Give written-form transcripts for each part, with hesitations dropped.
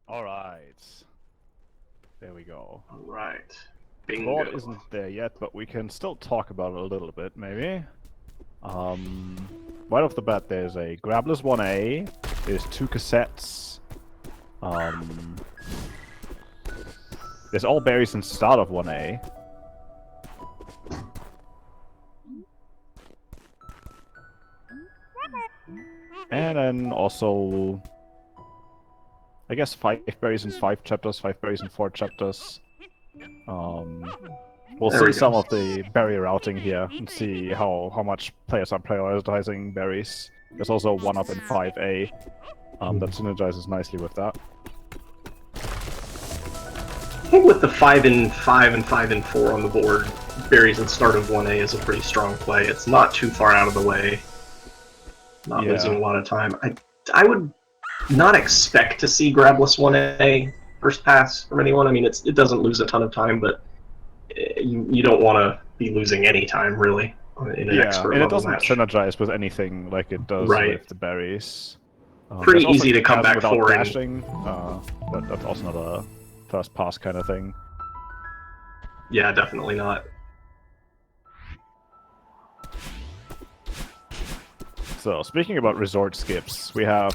Alright. There we go. Alright. Board Bingo. isn't there yet, but we can still talk about it a little bit, maybe. Right off the bat, there's a Grabless 1A, there's 2 cassettes, there's all berries in start of 1A. And then also, I guess 5 berries in 5 chapters, 5 berries in 4 chapters. We'll see some of the berry routing here and see how much players are prioritizing berries. There's also 1-up in 5A that synergizes nicely with that. I think with the 5 in 5 and 5 in 4 on the board, berries in start of 1A is a pretty strong play. It's not too far out of the way. Not losing a lot of time. I would not expect to see Grabless 1A first pass from anyone. I mean, it doesn't lose a ton of time, but you don't want to be losing any time, really, in an expert and it level doesn't match. synergize with anything like it does with the berries. Pretty easy to come back for dashing, but that's also not a first pass kind of thing. Yeah, definitely not. So, speaking about resort skips, we have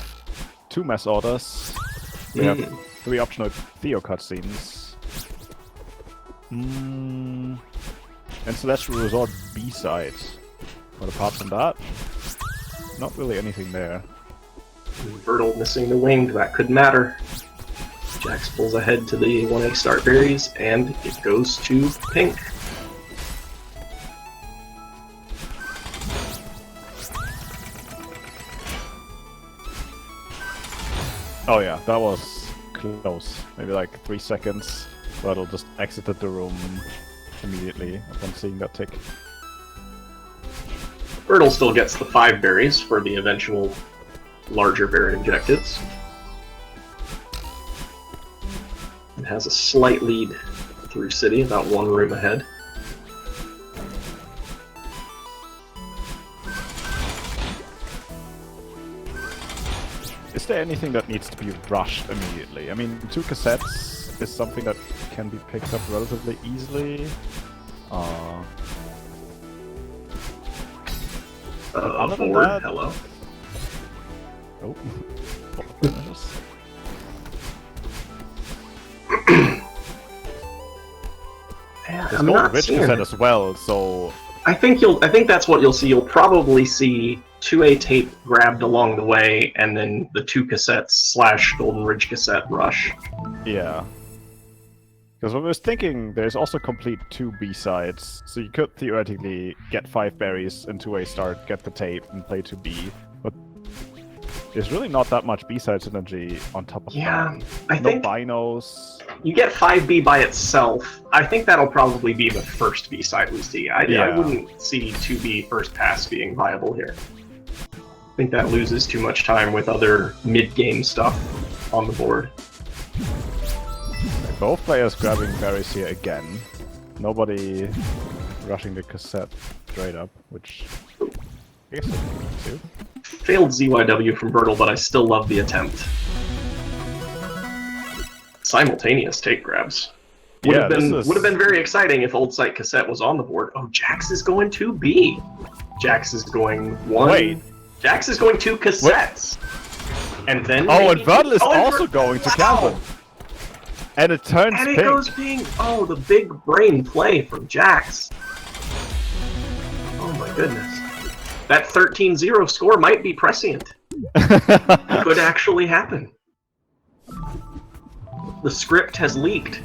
2 mess orders, we have 3 optional Theo cutscenes, and Celestial Resort B-sides. But apart from that, not really anything there. Vertle missing the wing, that could matter. Jax pulls ahead to the 1A start berries, and it goes to pink. Oh yeah, that was close. Maybe like 3 seconds. Vertle just exited the room immediately upon seeing that tick. Vertle still gets the 5 berries for the eventual larger berry objectives. It has a slight lead through city, about 1 room ahead. Is there anything that needs to be rushed immediately? I mean, 2 cassettes is something that can be picked up relatively easily. Other than that, hello. Oh. There's no rich cassette as well, so I think that's what you'll see. You'll probably see 2A tape grabbed along the way, and then the 2 cassettes / Golden Ridge cassette rush. Yeah. Because I was thinking, there's also complete 2 B-sides, so you could theoretically get 5 berries in 2A start, get the tape, and play 2B, but there's really not that much B-side synergy on top of that. I think binos. You get 5B by itself. I think that'll probably be the first B-side we see. I wouldn't see 2B first pass being viable here. I think that loses too much time with other mid-game stuff on the board. Both players grabbing berries here again. Nobody rushing the cassette straight up, which I guess I can do. Failed ZYW from Vertle, but I still love the attempt. Simultaneous take grabs. Would have been very exciting if Old Site Cassette was on the board. Oh, Jax is going 2B. Jax is going 1. Wait. Jax is going 2 cassettes. And then and Vertle is also going to Calvin. And it turns pink. And it goes pink. Oh, the big brain play from Jax. Oh my goodness. That 13-0 score might be prescient. It could actually happen. The script has leaked.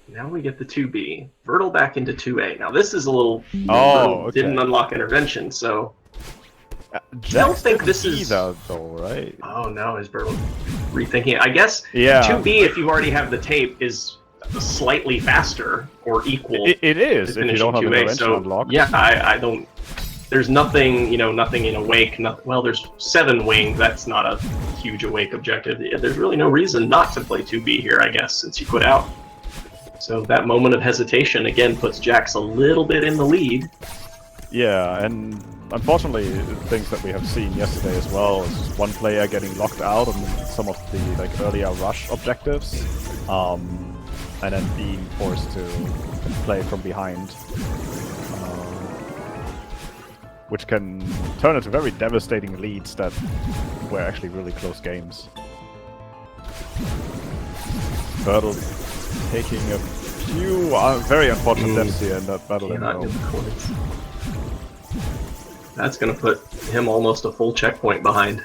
Now we get the 2B. Vertle back into 2A. Now this is a little... Didn't unlock intervention, so... I don't think this is... though, right? Oh no, is Vertle rethinking it? I guess 2B, if you already have the tape, is slightly faster or equal. It is, if you don't have intervention unlocked. Yeah, I don't... There's nothing, nothing in Awake. Well, there's 7 Wing. That's not a huge Awake objective. There's really no reason not to play 2B here, I guess, since you quit out. So that moment of hesitation, again, puts Jax a little bit in the lead. Yeah, and unfortunately, things that we have seen yesterday as well is one player getting locked out on some of the like earlier rush objectives, and then being forced to play from behind, which can turn into very devastating leads that were actually really close games. Turtle taking a few very unfortunate deaths here in that battle. That's going to put him almost a full checkpoint behind.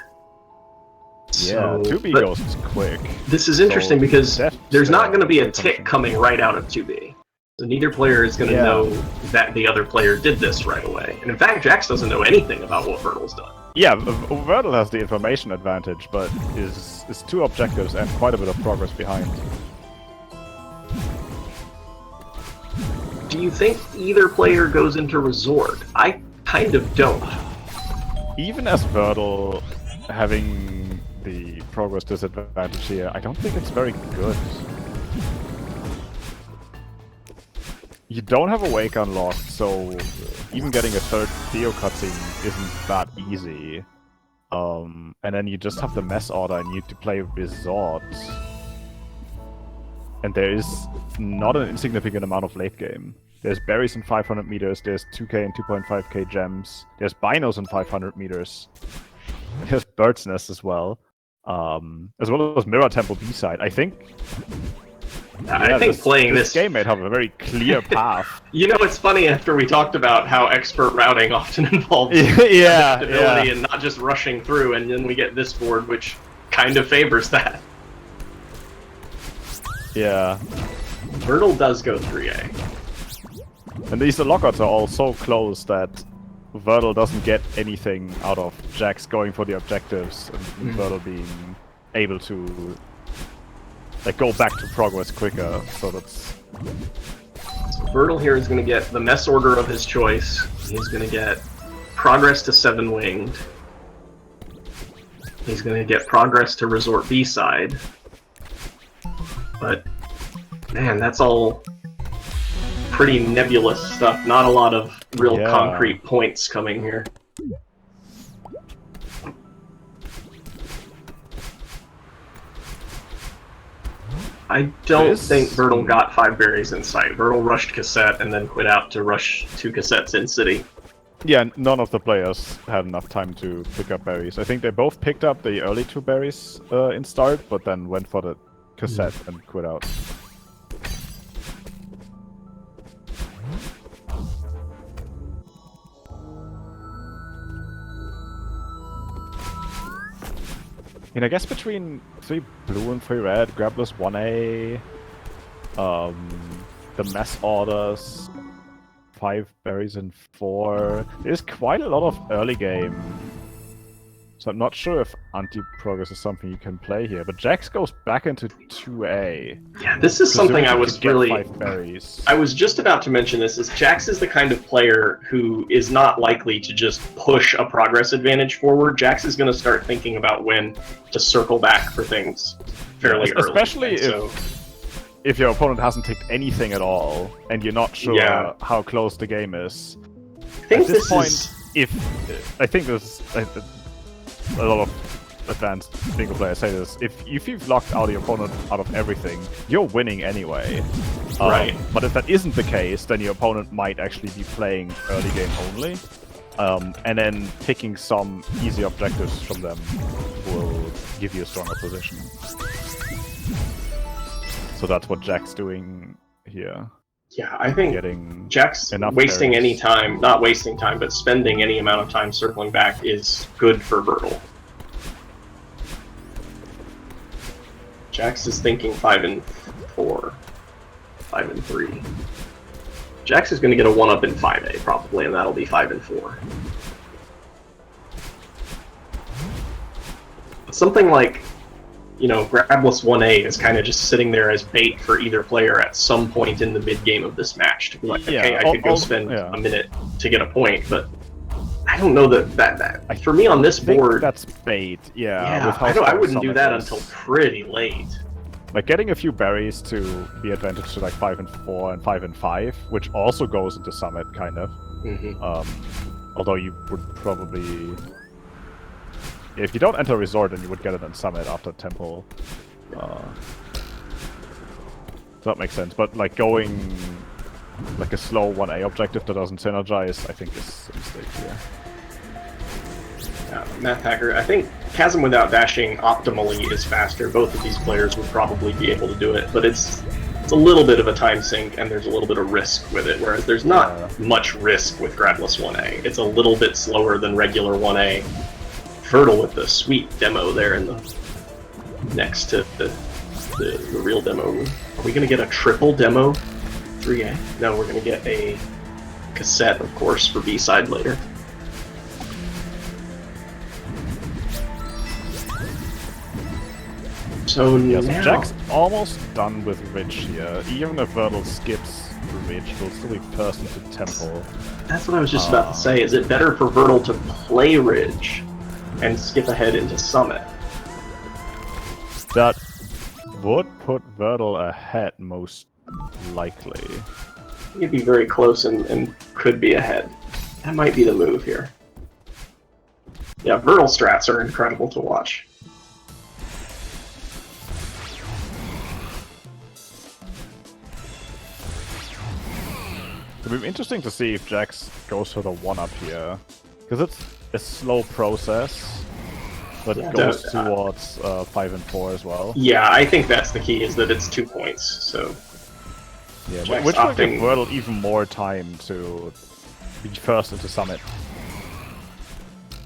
Yeah, So, 2B but goes quick. this is interesting because there's not going to be a tick attention. coming right out of 2B. So neither player is going to know that the other player did this right away. And in fact, Jax doesn't know anything about what Vertil's done. Yeah, Vertil has the information advantage, but is 2 objectives and quite a bit of progress behind. Do you think either player goes into Resort? I kind of don't. Even as Vertil having the progress disadvantage here, I don't think it's very good. You don't have a Wake unlocked, so even getting a third Theo cutscene isn't that easy. And then you just have the mess order and you need to play Resort. And there is not an insignificant amount of late game. There's berries in 500 meters, there's 2k and 2.5k gems, there's binos in 500 meters, there's Bird's Nest as well as Mirror Temple B-side. I think playing this game might have a very clear path. You know, it's funny after we talked about how expert routing often involves adaptability and not just rushing through, and then we get this board which kind of favors that. Yeah. Vertil does go 3A. And these lockouts are all so close that Vertil doesn't get anything out of Jax going for the objectives and Vertil being able to like go back to progress quicker. So that's... So Vertil here is going to get the mess order of his choice. He's going to get progress to 7 winged. He's going to get progress to Resort B-side. But, man, that's all pretty nebulous stuff. Not a lot of real concrete points coming here. I don't think Vertil got 5 berries in sight. Vertil rushed cassette and then quit out to rush 2 cassettes in city. Yeah, none of the players had enough time to pick up berries. I think they both picked up the early 2 berries in start, but then went for the cassette and quit out. I guess between 3 blue and 3 red, Grabless 1A, the mess orders, 5 berries and 4. There's quite a lot of early game. So I'm not sure if anti-progress is something you can play here, but Jax goes back into 2A. Yeah, this is something I was really... 5 berries. I was just about to mention this, is Jax is the kind of player who is not likely to just push a progress advantage forward. Jax is going to start thinking about when to circle back for things fairly early. Especially if your opponent hasn't ticked anything at all, and you're not sure how close the game is. I think at this point, I think there's a lot of advanced bingo players say this. If you've locked out your opponent out of everything, you're winning anyway. Right. But if that isn't the case, then your opponent might actually be playing early game only. And then picking some easy objectives from them will give you a stronger position. So that's what Jack's doing here. Yeah, I think Jack's not wasting any time, but spending any amount of time circling back is good for Vertil. Jax is thinking 5 and 4, 5 and 3. Jax is going to get a 1-up in 5A probably, and that'll be 5 and 4. Something like, you know, Grabless 1A is kind of just sitting there as bait for either player at some point in the mid-game of this match. To be like, okay, I could go spend a minute to get a point, but I don't know that for me on this board... that's bait, yeah I wouldn't do that until pretty late. Like, getting a few berries to be advantage to like 5 and 4 and 5 and 5, which also goes into Summit, kind of. Although you would probably... If you don't enter Resort, then you would get it in Summit after Temple. That makes sense, but like going like a slow 1A objective that doesn't synergize, I think is a mistake here. Yeah, Math Hacker, I think Chasm without dashing optimally is faster. Both of these players would probably be able to do it, but it's a little bit of a time sink and there's a little bit of risk with it, whereas there's not much risk with Grabless 1A. It's a little bit slower than regular 1A. Fertile with the sweet demo there in the next to the real demo room. Are we going to get a triple demo 3A? No, we're going to get a cassette, of course, for B-side later. So yeah, now... so Jack's almost done with Ridge here. Even if Vertle skips Ridge, he'll still be first into Temple. That's what I was just about to say. Is it better for Vertle to play Ridge and skip ahead into Summit? That would put Vertle ahead, most likely. He'd be very close and could be ahead. That might be the move here. Yeah, Vertle strats are incredible to watch. It'll be interesting to see if Jax goes for the 1-up here. Because it's a slow process, but it goes towards 5 and 4 as well. Yeah, I think that's the key, is that it's 2 points, so... Yeah, which will give Vertle even more time to be first into Summit.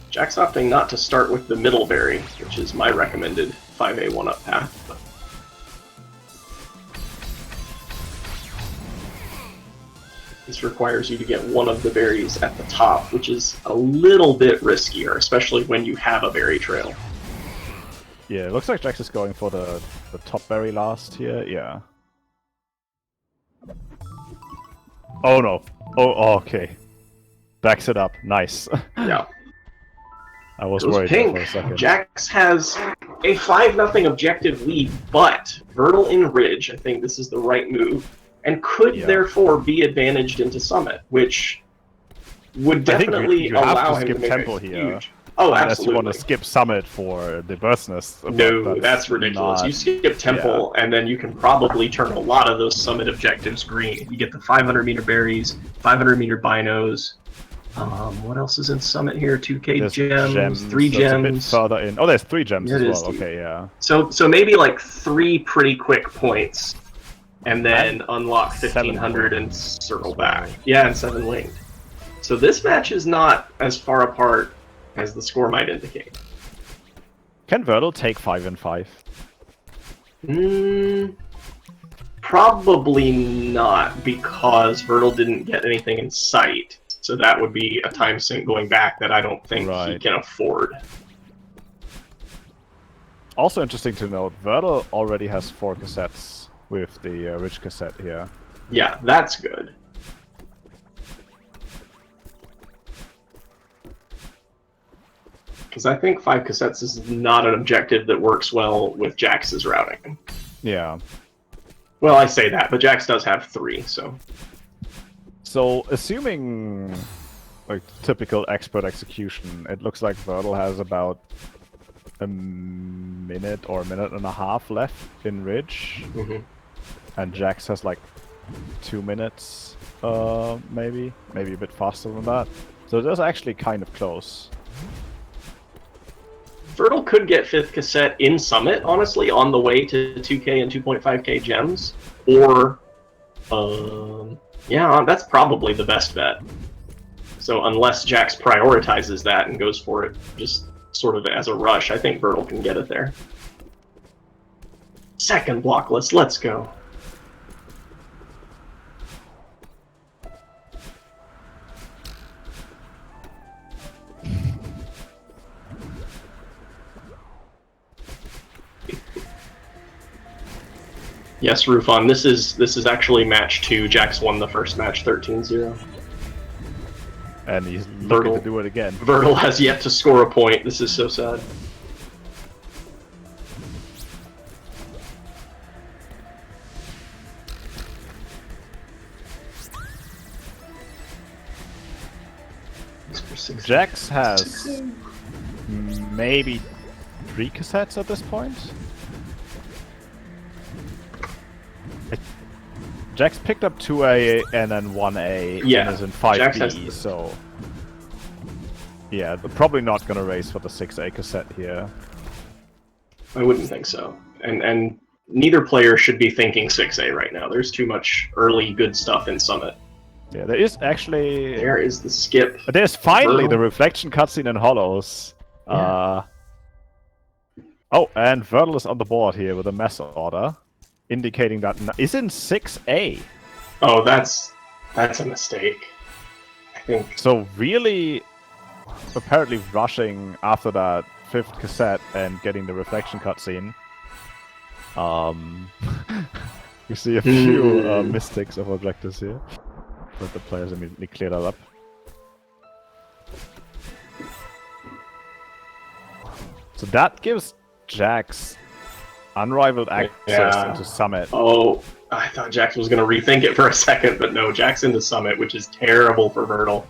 Jack's opting not to start with the middle berry, which is my recommended 5A 1-up path. But... this requires you to get one of the berries at the top, which is a little bit riskier, especially when you have a berry trail. Yeah, it looks like Jax is going for the top berry last here, yeah. Oh no. Oh, okay. Backs it up. Nice. Yeah. I was worried there for a second. Jax has a 5-0 objective lead, but Vertle in Ridge, I think this is the right move, and could therefore be advantaged into Summit, which would definitely allow him to make Temple here. Oh, unless absolutely. you want to skip Summit for the burstness. No, that's ridiculous. You skip Temple, and then you can probably turn a lot of those Summit objectives green. You get the 500-meter berries, 500-meter binos. What else is in Summit here? 2K gems, 3 gems. A bit further in. Oh, there's 3 gems as well. Okay, yeah. So maybe like 3 pretty quick points, and then unlock 1500 and circle back. Yeah, and 7 linked. So this match is not as far apart as the score might indicate. Can Vertle take 5 and 5? Probably not, because Vertle didn't get anything in sight. So that would be a time sink going back that I don't think he can afford. Also interesting to note, Vertle already has 4 cassettes with the Ridge cassette here. Yeah, that's good. Because I think 5 cassettes is not an objective that works well with Jax's routing. Yeah. Well, I say that, but Jax does have 3, so... So, assuming like typical expert execution, it looks like Vertle has about a minute or a minute and a half left in Ridge. And Jax has like 2 minutes, maybe a bit faster than that. So that's actually kind of close. Vertle could get 5th cassette in Summit, honestly, on the way to 2K and 2.5K gems. Or, yeah, that's probably the best bet. So unless Jax prioritizes that and goes for it just sort of as a rush, I think Vertle can get it there. Second blockless, let's go. Yes, Rufon, this is actually match 2. Jax won the first match 13-0. And he's looking to do it again. Vertle has yet to score a point. This is so sad. Jax has maybe 3 cassettes at this point. Jax picked up 2A and then 1A Yeah, and is in Jax 5B, has so... Yeah, they're probably not gonna race for the 6A cassette here. I wouldn't think so. And neither player should be thinking 6A right now. There's too much early good stuff in Summit. Yeah, there is actually... There is the skip. There's finally Virtual. the reflection cutscene in Hollows. Yeah. Oh, and Vertle is on the board here with a mess order, indicating that is in 6A. Oh, that's a mistake. I think. So really, apparently rushing after that 5th cassette and getting the reflection cutscene. You see a few mistakes of objectives here, but the players immediately clear that up. So that gives Jax unrivaled access into Summit. Oh, I thought Jax was going to rethink it for a second, but no, Jax into Summit, which is terrible for Vertle.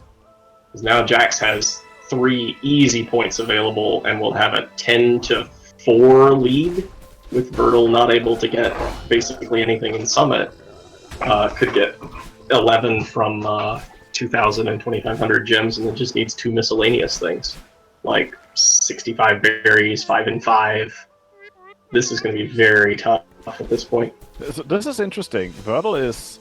Because now Jax has 3 easy points available and will have a 10-4 lead, with Vertle not able to get basically anything in Summit. Could get 11 from 2,000 and 2,500 gems, and it just needs 2 miscellaneous things, like 65 berries, 5 and 5. This is going to be very tough at this point. This is interesting. Vertle is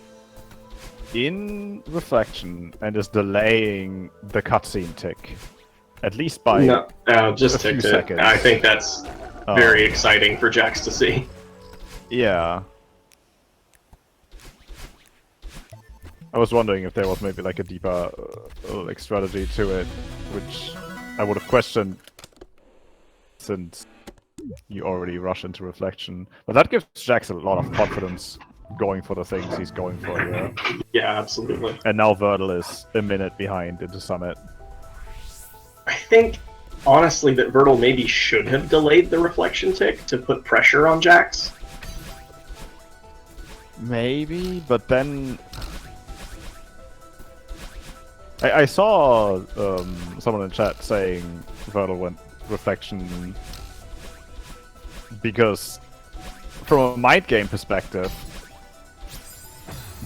in reflection and is delaying the cutscene tick, at least by just a few ticked it. seconds. I think that's very exciting for Jax to see. Yeah. I was wondering if there was maybe like a deeper like strategy to it, which I would have questioned since you already rush into reflection. But that gives Jax a lot of confidence going for the things he's going for here. Yeah, absolutely. And now Vertle is a minute behind into Summit. I think, honestly, that Vertle maybe should have delayed the reflection tick to put pressure on Jax. Maybe, but then... I saw someone in chat saying Vertle went reflection because, from a mind game perspective,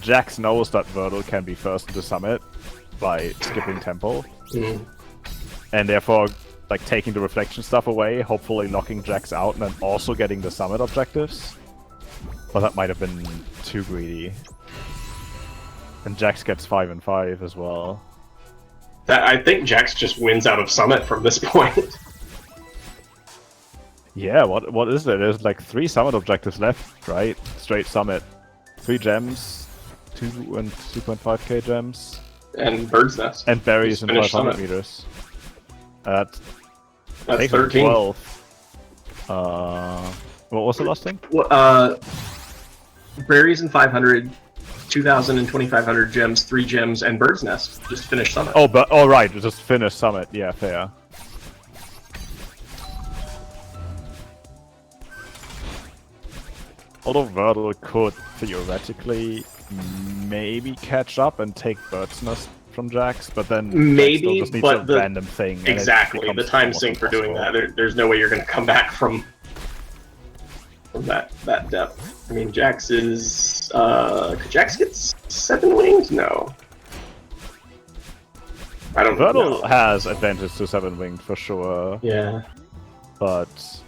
Jax knows that Vertle can be first into Summit by skipping Temple, and therefore, like, taking the reflection stuff away, hopefully knocking Jax out, and then also getting the Summit objectives. But that might have been too greedy. And Jax gets 5 and 5 as well. I think Jax just wins out of Summit from this point. Yeah, what is there? There's like 3 Summit objectives left, right? Straight Summit. 3 gems, 2 and 2.5k gems. And Bird's Nest. And berries in 500 Summit. meters. That's takes 13. 12. What was the last thing? Berries in 500, 2,000 and 2,500 gems, 3 gems, and Bird's Nest. Just finish Summit. Oh, but right, just finish Summit. Yeah, fair. Although Vertle could theoretically maybe catch up and take Bird's Nest from Jax, but then maybe, just needs but a the random thing. Exactly, the time sink for doing that. There's no way you're going to come back from that depth. I mean, Jax is could Jax get 7 wings? No. I don't know. Vertle has advantage to 7 winged for sure. Yeah. But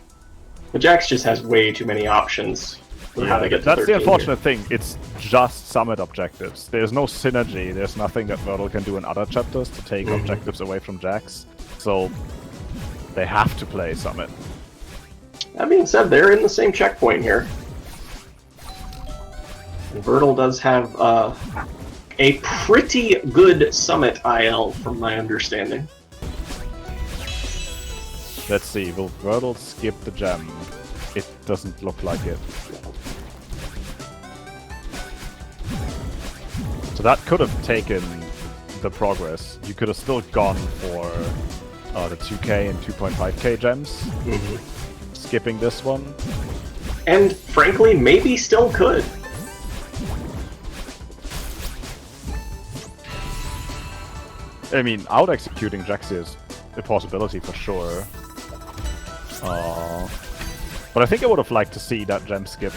Jax just has way too many options for how to get to that's the 13 unfortunate here. thing. It's just Summit objectives. There's no synergy. There's nothing that Vertle can do in other chapters to take objectives away from Jax. So they have to play Summit. That being said, they're in the same checkpoint here. And Vertle does have a pretty good Summit IL, from my understanding. Let's see. Will Vertle skip the gem? It doesn't look like it. So that could have taken the progress. You could have still gone for the 2k and 2.5k gems. Skipping this one. And frankly, maybe still could. I mean, out executing Jax is a possibility for sure. But I think I would have liked to see that gem skip.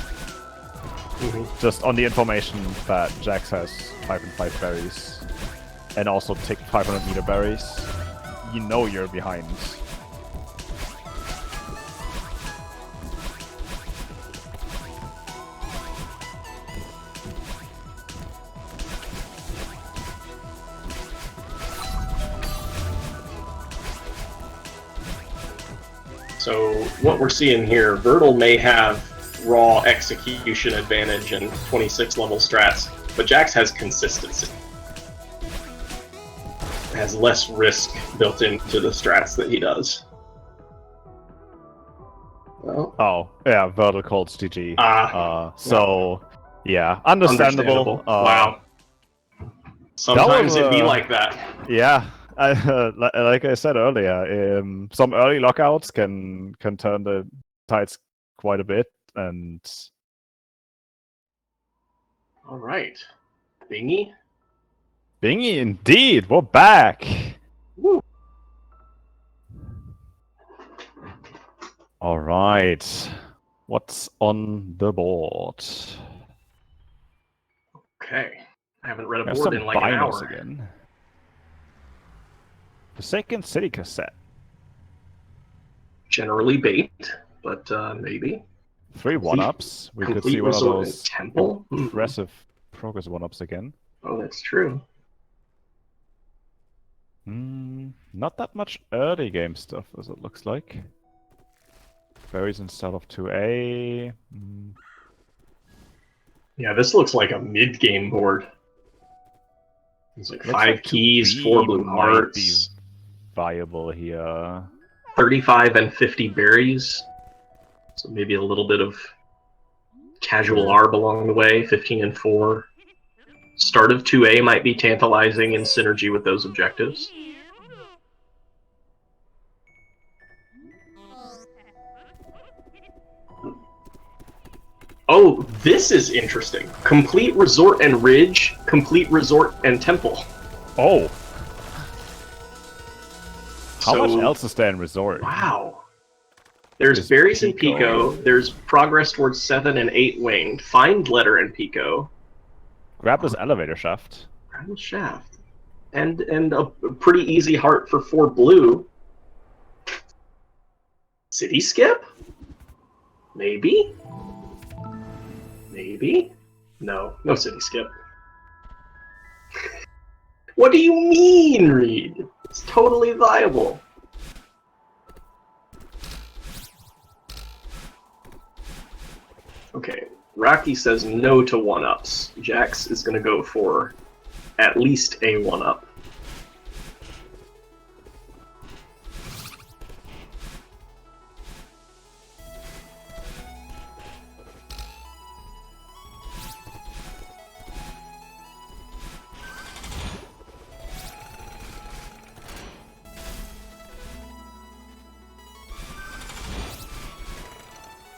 Just on the information that Jax has 5 and 5 berries. And also take 500 meter berries. You know you're behind. So what we're seeing here, Vertil may have raw execution advantage and 26 level strats, but Jax has consistency. Has less risk built into the strats that he does. Well, oh, yeah, Vertil calls GG. So, yeah, understandable. Wow. Sometimes it be like that. Yeah, like I said earlier, some early lockouts can turn the tides quite a bit, and... Alright. Bingy? Bingy, indeed! We're back! Woo. Alright. What's on the board? Okay. I haven't read a board in like an hour. Again. Forsaken City cassette. Generally bait, but maybe. 3 1-ups. We could see one of those temple? impressive progress 1-ups again. Oh, that's true. Not that much early game stuff, as it looks like. Berries instead of 2A. Yeah, this looks like a mid-game board. It's like 5 keys, 4 blue hearts. Be viable here. 35 and 50 berries. So maybe a little bit of casual ARB along the way. 15 and 4. Start of 2A might be tantalizing in synergy with those objectives. Oh, this is interesting. Complete Resort and Ridge, Complete Resort and Temple. Oh. How much else is there in Resort? Wow. There's Berries and Pico. There's Progress towards 7 and 8 Winged. Find Letter and Pico. Grab this elevator shaft. Grab the shaft. And a pretty easy heart for 4 blue. City Skip? Maybe? Maybe? No. No City Skip. What do you mean, Reed? It's totally viable. Okay. Rocky says no to 1-ups. Jax is going to go for at least a 1-up.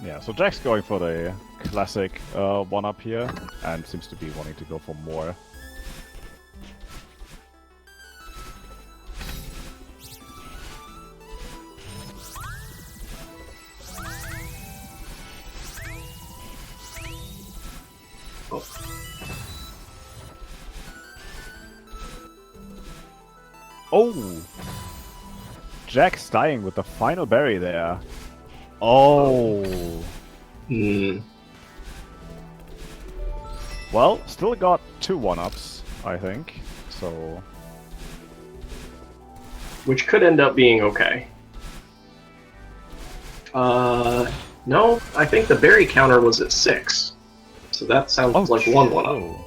Yeah, so Jack's going for the classic 1-up here, and seems to be wanting to go for more. Oh! Jack's dying with the final berry there. Oh. Well, still got 2 1-ups, I think. So. Which could end up being okay. No, I think the berry counter was at 6. So that sounds like 1 1-up.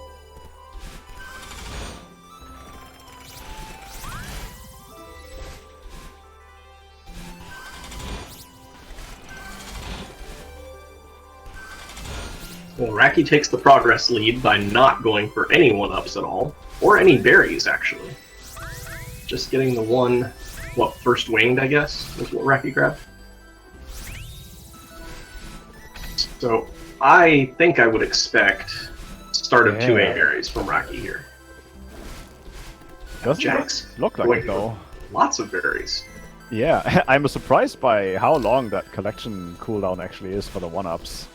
Well, Raki takes the progress lead by not going for any 1-ups at all, or any berries, actually. Just getting the one, first winged, I guess, is what Raki grabbed. So, I think I would expect start of 2A berries from Raki here. Doesn't Jax look like going it though. lots of berries. Yeah, I'm surprised by how long that collection cooldown actually is for the 1-ups.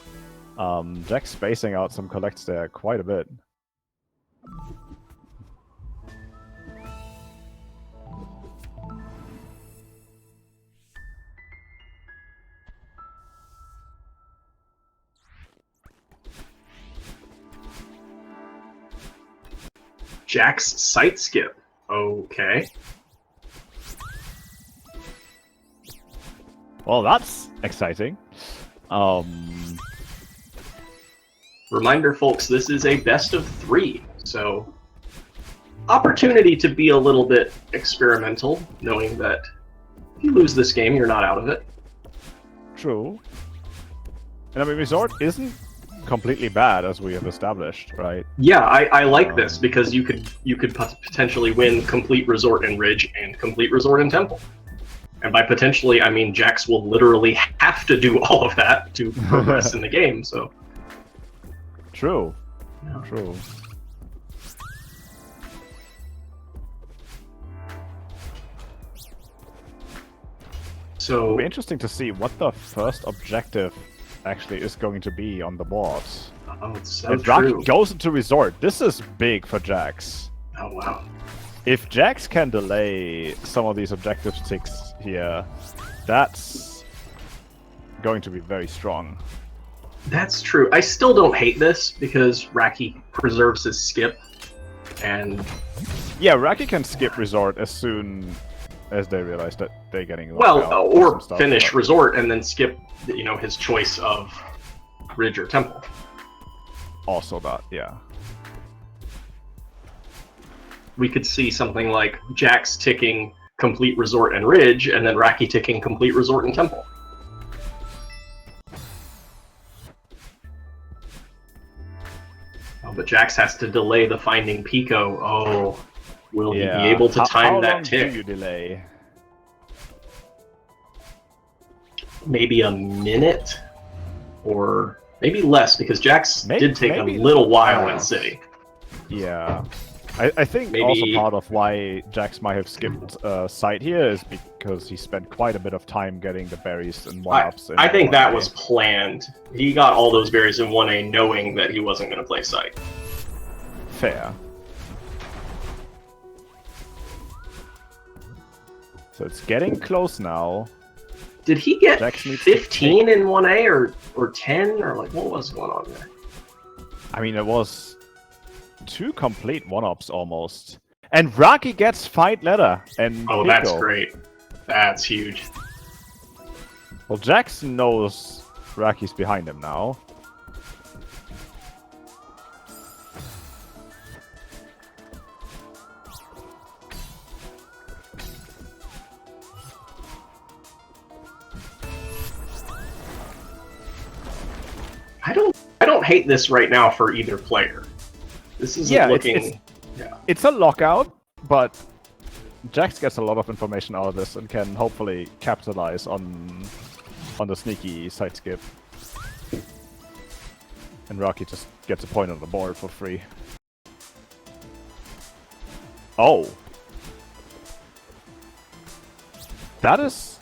Jack's spacing out some collects there quite a bit. Jack's sight skip. Okay. Well, that's exciting. Reminder, folks, this is a best of 3, so opportunity to be a little bit experimental, knowing that if you lose this game, you're not out of it. True. And I mean, Resort isn't completely bad, as we have established, right? Yeah, I like this because you could potentially win complete Resort and Ridge and complete Resort and Temple. And by potentially, I mean Jax will literally have to do all of that to progress in the game, so... True. Yeah. True. So... It'll be interesting to see what the first objective actually is going to be on the board. Oh, it's so If true. Rocky goes into Resort, this is big for Jax. Oh, wow. If Jax can delay some of these objective ticks here, that's going to be very strong. That's true. I still don't hate this because Raki preserves his skip, and... Yeah, Raki can skip Resort as soon as they realize that they're getting Well, or stuff, finish but... Resort and then skip, you know, his choice of Ridge or Temple. Also that, yeah. We could see something like Jax ticking complete Resort and Ridge, and then Raki ticking complete Resort and Temple. Oh, but Jax has to delay the finding Pico. Oh, will he be able to time how that long tick? do you delay? Maybe a minute? Or maybe less, because Jax did take a maybe little while in less. City. Yeah. I think Maybe- also part of why Jax might have skipped sight here is because he spent quite a bit of time getting the berries and 1-ups. I think that was planned. He got all those berries in 1A knowing that he wasn't going to play Sight. fair. So it's getting close now. Did he get Jax needs to 15 in 1A or 10? Or like, what was going on there? I mean, it was 2 complete 1-ups almost. And Raki gets fight letter and Oh, Pico. that's great. That's huge. Well, Jax knows Raki's behind him now. I don't hate this right now for either player. This is looking... It's a lockout, but Jax gets a lot of information out of this and can hopefully capitalize on the sneaky side skip. And Rocky just gets a point on the board for free. Oh! That is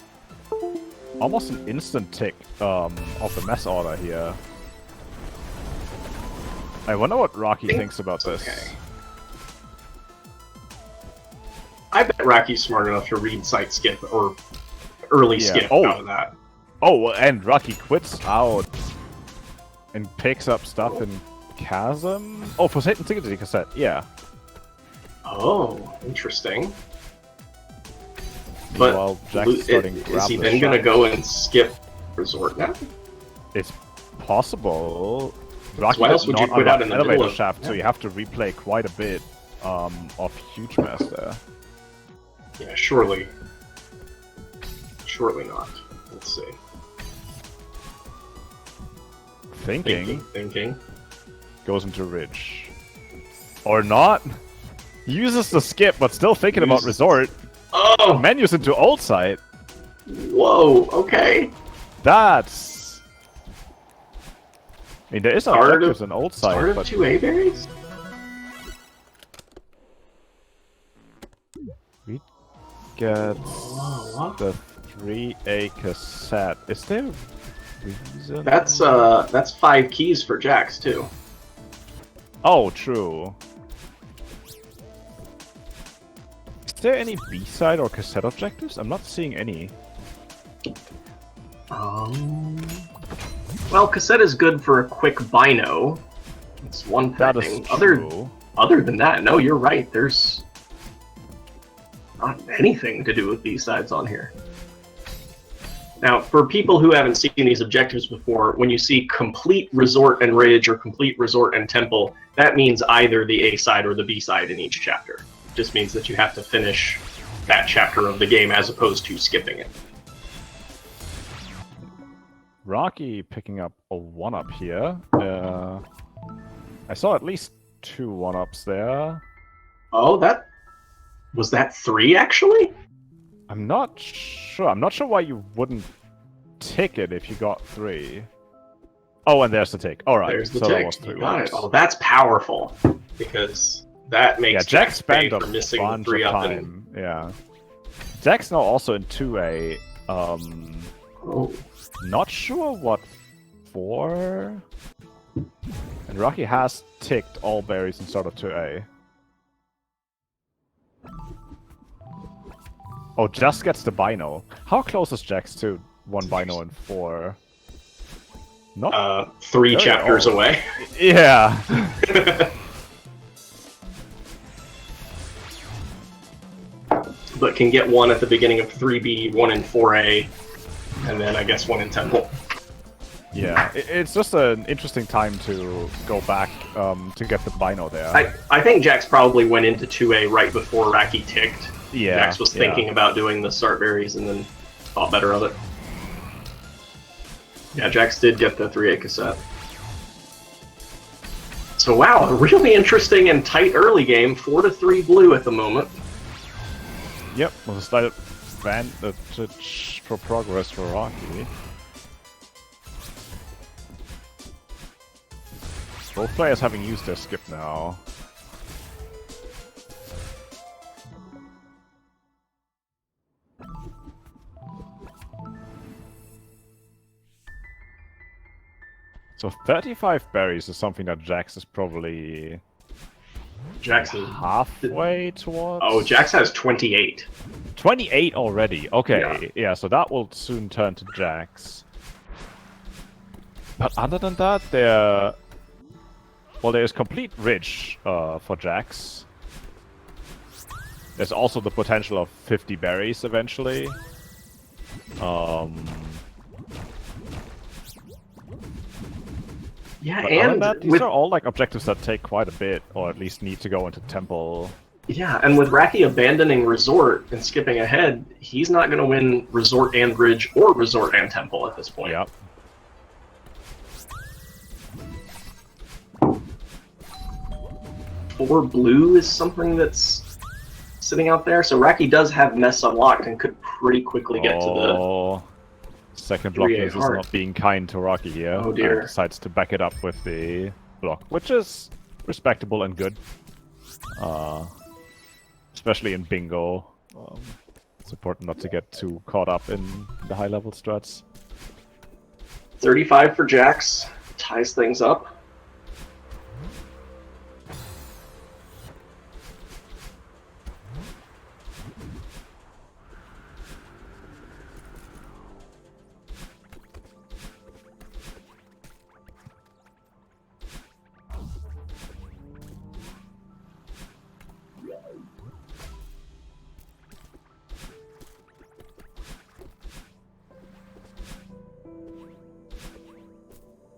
almost an instant tick of the mess order here. I wonder what Rocky thinks about this. Okay. I bet Raki's smart enough to read sight skip or early skip out of that. Oh, and Rocky quits out and picks up stuff in Chasm? Oh, for Satan Security Cassette, yeah. Oh, interesting. But Meanwhile, Jack's starting to is grab he the then going to shot. go and skip Resort now? It's possible. Rocky why else does would not you quit out unlock in the elevator middle of- shaft, so yeah. you have to replay quite a bit of huge mess there. Yeah, surely. Surely not. Let's see. Thinking. Goes into Ridge. Or not. Uses the skip, but still thinking about Resort. Oh! Menus into Old Site. Whoa, okay. That's... I mean, there is Start objectives of- in Old Start Site, of but... 2A berries? gets What? the 3A cassette. Is there a reason? That's 5 keys for Jax too. Oh, true. Is there any B-side or cassette objectives? I'm not seeing any. Well, cassette is good for a quick bino. It's one thing. That is true. Other than that, no, you're right. There's not anything to do with B-sides on here. Now, for people who haven't seen these objectives before, when you see complete resort and ridge or complete resort and temple, that means either the A-side or the B-side in each chapter. It just means that you have to finish that chapter of the game as opposed to skipping it. Rocky picking up a 1-up here. I saw at least 2 1-ups there. Oh, was that 3 actually? I'm not sure. I'm not sure why you wouldn't tick it if you got 3. Oh, and there's the tick. All right, There's the so tick. that was 3 Got it. ones. Oh, that's powerful because that makes Jax Jax pay spent a for missing the bunch 3 of up. time. Yeah. Jax now also in 2A. Oh. Not sure what for. And Rocky has ticked all berries in start of 2A. Oh, just gets the bino. How close is Jax to 1 bino in 4? Not 3 chapters away. Yeah. But can get 1 at the beginning of 3B, 1 in 4A, and then I guess 1 in Temple. Yeah, it's just an interesting time to go back to get the bino there. I think Jax probably went into 2A right before Raki ticked. Yeah, Jax was thinking about doing the start berries and then thought better of it. Yeah, Jax did get the 3A cassette. So wow, a really interesting and tight early game. 4-3 blue at the moment. Yep, was a slight advantage for progress for Rocky. Both players having used their skip now. So 35 berries is something that Jax is probably halfway towards. Oh, Jax has 28. 28 already. Okay, yeah, so that will soon turn to Jax. But other than that, there's complete ridge for Jax. There's also the potential of 50 berries eventually. Yeah, but and that, these are all like objectives that take quite a bit, or at least need to go into temple. Yeah, and with Raki abandoning resort and skipping ahead, he's not going to win resort and ridge or resort and temple at this point. Yep. Or blue is something that's sitting out there. So Raki does have mess unlocked and could pretty quickly get to the second block is not being kind to Rocky here. Oh dear. And decides to back it up with the block, which is respectable and good. Especially in bingo. It's important not to get too caught up in the high level strats. 35 for Jax. Ties things up.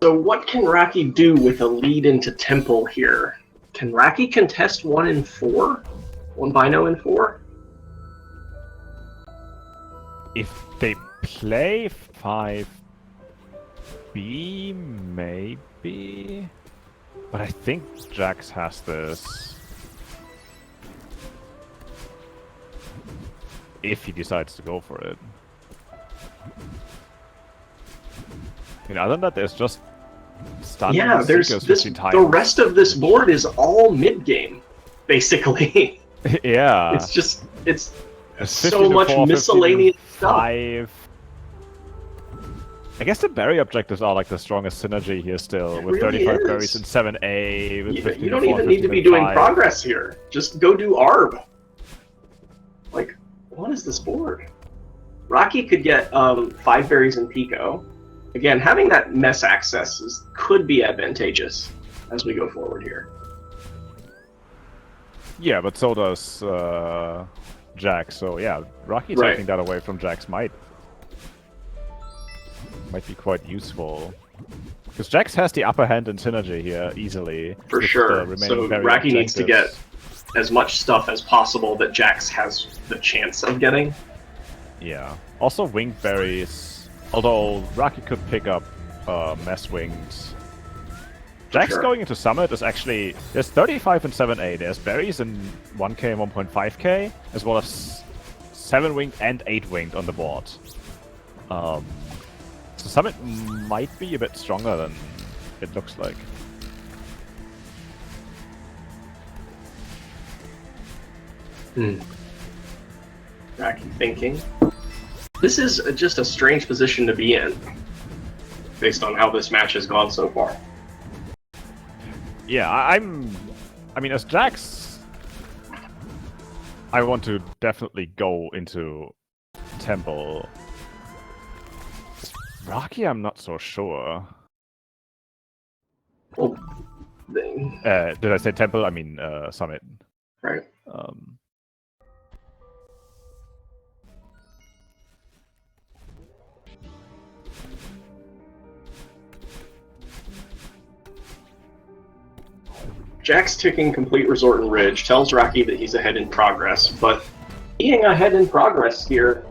So what can Raki do with a lead into Temple here? Can Raki contest 1 in 4? 1 bino in 4? If they play 5B, maybe? But I think Jax has this. If he decides to go for it. Other than that, there's just yeah, there's this, the rest of this board is all mid game, basically. Yeah. It's There's So 50 to much 4, 50 to miscellaneous stuff. 5. I guess the berry objectives are like the strongest synergy here still, It with really 35 is. berries in 7A, with 50 You to don't 4, even need 50 to be to doing 5. progress here. Just go do ARB. Like, what is this board? Rocky could get 5 berries in Pico. Again, having that mess access could be advantageous as we go forward here. Yeah, but so does Jax, so yeah, Rocky Right. taking that away from Jax might be quite useful. Because Jax has the upper hand in synergy here, easily. For with sure. the remaining So berry Rocky needs to get objectives. as much stuff as possible that Jax has the chance of getting. Yeah. Also winged berries. Although Rocky could pick up mess wings. Jax sure. going into Summit is actually... There's 35 and 7A. There's berries in 1k and 1.5k, as well as 7 winged and 8 winged on the board. So Summit might be a bit stronger than it looks like. Rocky thinking. This is just a strange position to be in, based on how this match has gone so far. Yeah, I mean, as Jax, I want to definitely go into Temple. Rocky, I'm not so sure. Well, Did I say Temple? I mean Summit. right. Jack's ticking Complete Resort and Ridge tells Rocky that he's ahead in progress, but being ahead in progress here,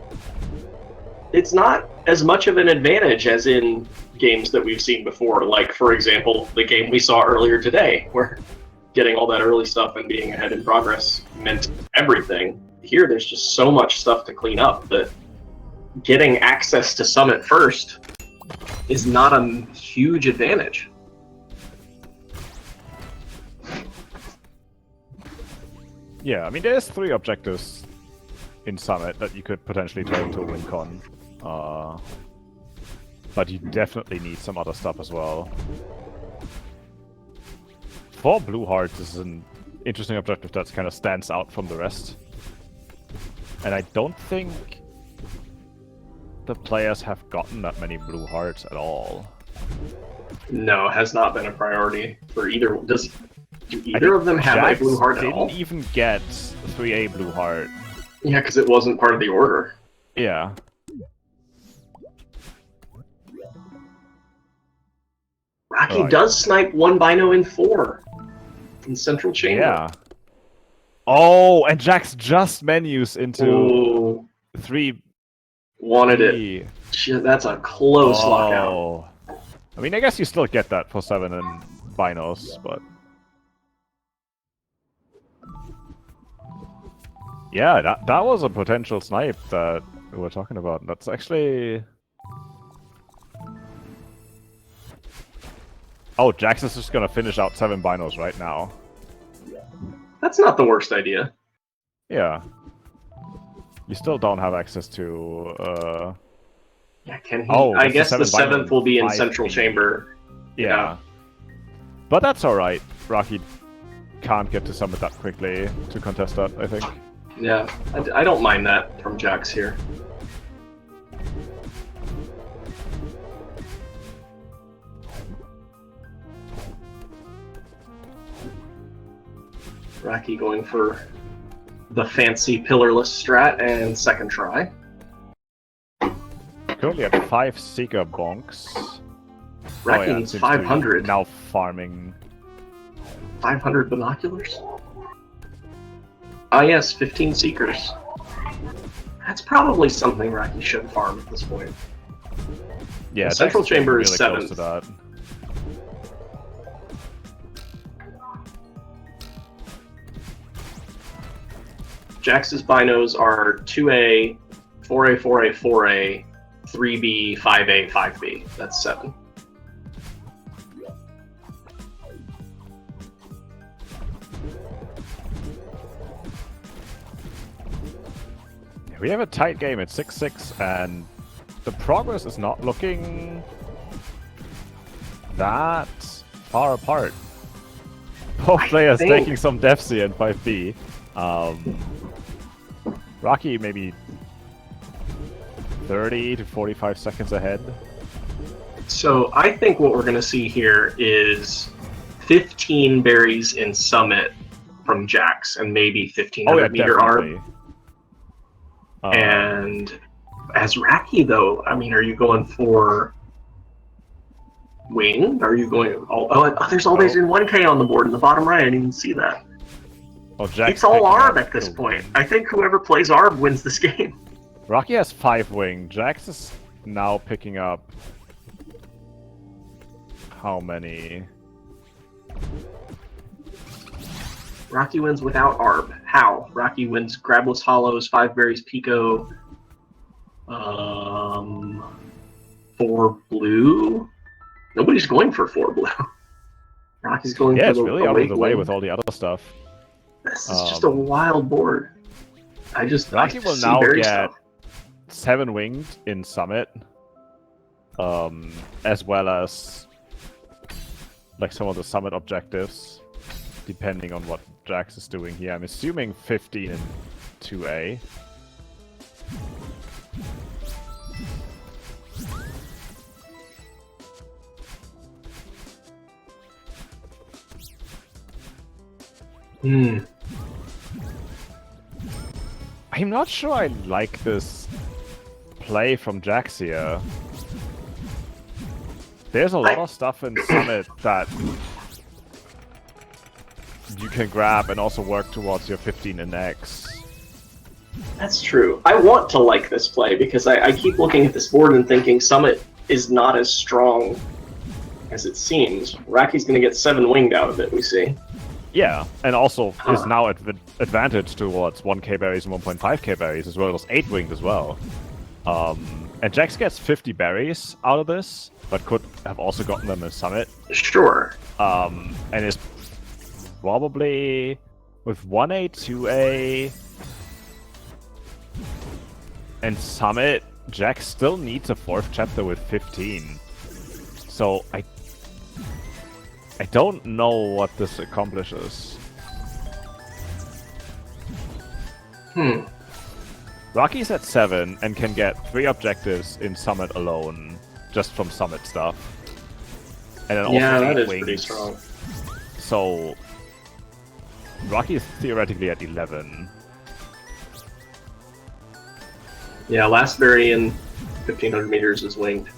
it's not as much of an advantage as in games that we've seen before, like, for example, the game we saw earlier today, where getting all that early stuff and being ahead in progress meant everything. Here, there's just so much stuff to clean up that getting access to Summit first is not a huge advantage. Yeah, I mean, there's 3 objectives in Summit that you could potentially turn into a win con. But you definitely need some other stuff as well. 4 blue hearts is an interesting objective that kind of stands out from the rest. And I don't think the players have gotten that many blue hearts at all. No, it has not been a priority for either. Do either of them have Jax a blue heart at all? didn't even get 3A blue heart. Yeah, because it wasn't part of the order. Yeah. Rocky does snipe 1 Bino in 4 in Central Chamber. Yeah. Oh, and Jax just menus into Ooh, 3. wanted it. Shit, that's a close lockout. I mean, I guess you still get that for 7 and Binos, but... Yeah, that was a potential snipe that we were talking about. That's actually... Oh, Jax is just gonna finish out 7 Binos right now. That's not the worst idea. Yeah. You still don't have access to... Yeah, can he? Oh, I that's guess the the 7th will be in 5 Central feet. Chamber. Yeah. But that's alright. Rocky can't get to Summit that quickly to contest that, I think. Yeah, I don't mind that from Jax here. Rocky going for the fancy pillarless strat and second try. Currently at 5 Seeker bonks. Rocky it needs seems to be 500. now farming. 500 binoculars? Ah yes, 15 Seekers. That's probably something Rocky should farm at this point. Yeah, The Central Jax getting Chamber is really close 7th. to that. Jax's binos are 2A, 4A, 4A, 4A, 3B, 5A, 5B. That's 7. We have a tight game at 6-6, and the progress is not looking that far apart. Both players taking some deaths here in 5B. Rocky maybe 30 to 45 seconds ahead. So I think what we're going to see here is 15 berries in Summit from Jax and maybe 1500 meter definitely. ARB. And as Raki, though, I mean, are you going for wing? Are you going? There's always in 1K on the board in the bottom right. I didn't even see that. Well, Jack's it's all ARB at this point. I think whoever plays ARB wins this game. Rocky has 5 wing. Jax is now picking up how many? Rocky wins without ARB. How? Rocky wins Grabless Hollows, 5 berries, Pico, 4 blue. Nobody's going for 4 blue. Rocky's going for it's really out of the way with all the other stuff. This is just a wild board. Rocky will now get 7 winged in Summit, as well as like some of the Summit objectives, depending on what Jax is doing here. I'm assuming 15 in 2A. I'm not sure I like this play from Jax here. There's a lot of stuff in Summit that you can grab and also work towards your 15 in X. That's true. I want to like this play because I keep looking at this board and thinking Summit is not as strong as it seems. Rocky's going to get 7 winged out of it, we see. Yeah, and also is now advantage towards 1k berries and 1.5k berries, as well as 8 winged as well. And Jax gets 50 berries out of this, but could have also gotten them in Summit. Sure. And is probably with 1A, 2A, and Summit, Jax still needs a 4th chapter with 15. So I don't know what this accomplishes. Rocky's at 7 and can get 3 objectives in Summit alone, just from Summit stuff. And then also that is wings. pretty strong. So Rocky is theoretically at 11. Yeah, last berry in 1500 meters is winged.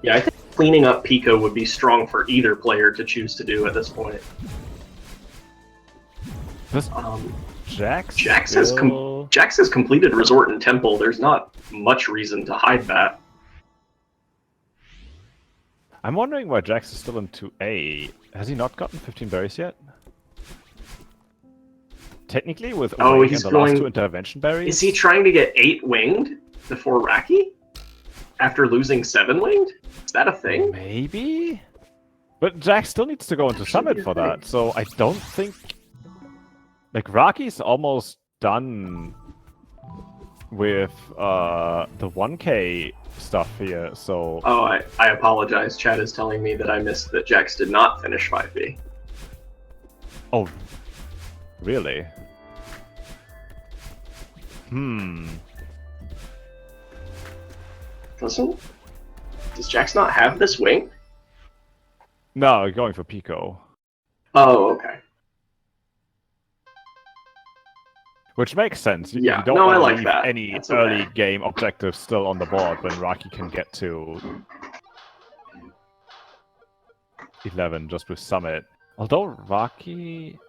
Yeah, I think cleaning up Pico would be strong for either player to choose to do at this point. Jax has completed Resort and Temple. There's not much reason to hide that. I'm wondering why Jax is still in 2A. Has he not gotten 15 berries yet? Technically, with he's the going... last 2 intervention berries? Is he trying to get 8 winged before Raki? After losing 7 winged? Is that a thing? Maybe? But Jax still needs to go into Summit for that, so I don't think... Like, Raki's almost done with the 1k stuff here, so... Oh, I apologize. Chad is telling me that I missed that Jax did not finish 5B. Oh, really? Does Jax not have this wing? No, going for Pico. Oh, okay. Which makes sense. You don't I want like to leave that. any That's early okay. game objectives still on the board when Raki can get to 11 just with Summit. Although Raki...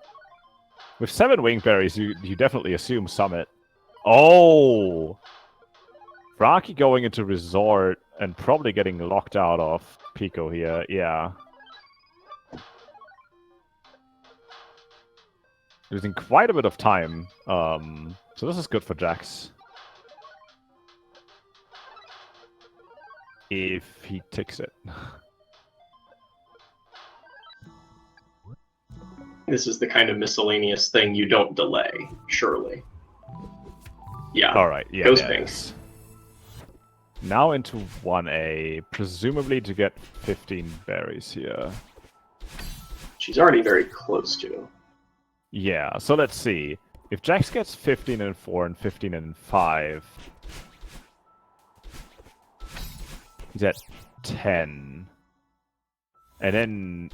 With 7 wing berries, you definitely assume Summit. Oh! Raki going into Resort and probably getting locked out of Pico here, yeah. losing quite a bit of time. So this is good for Jax. If he ticks it. This is the kind of miscellaneous thing you don't delay, surely. Yeah. Alright, yeah. Goes pink. Now into 1A, presumably to get 15 berries here. She's already very close to. Yeah, so let's see. If Jax gets 15 and 4 and 15 and 5, he's at 10. And then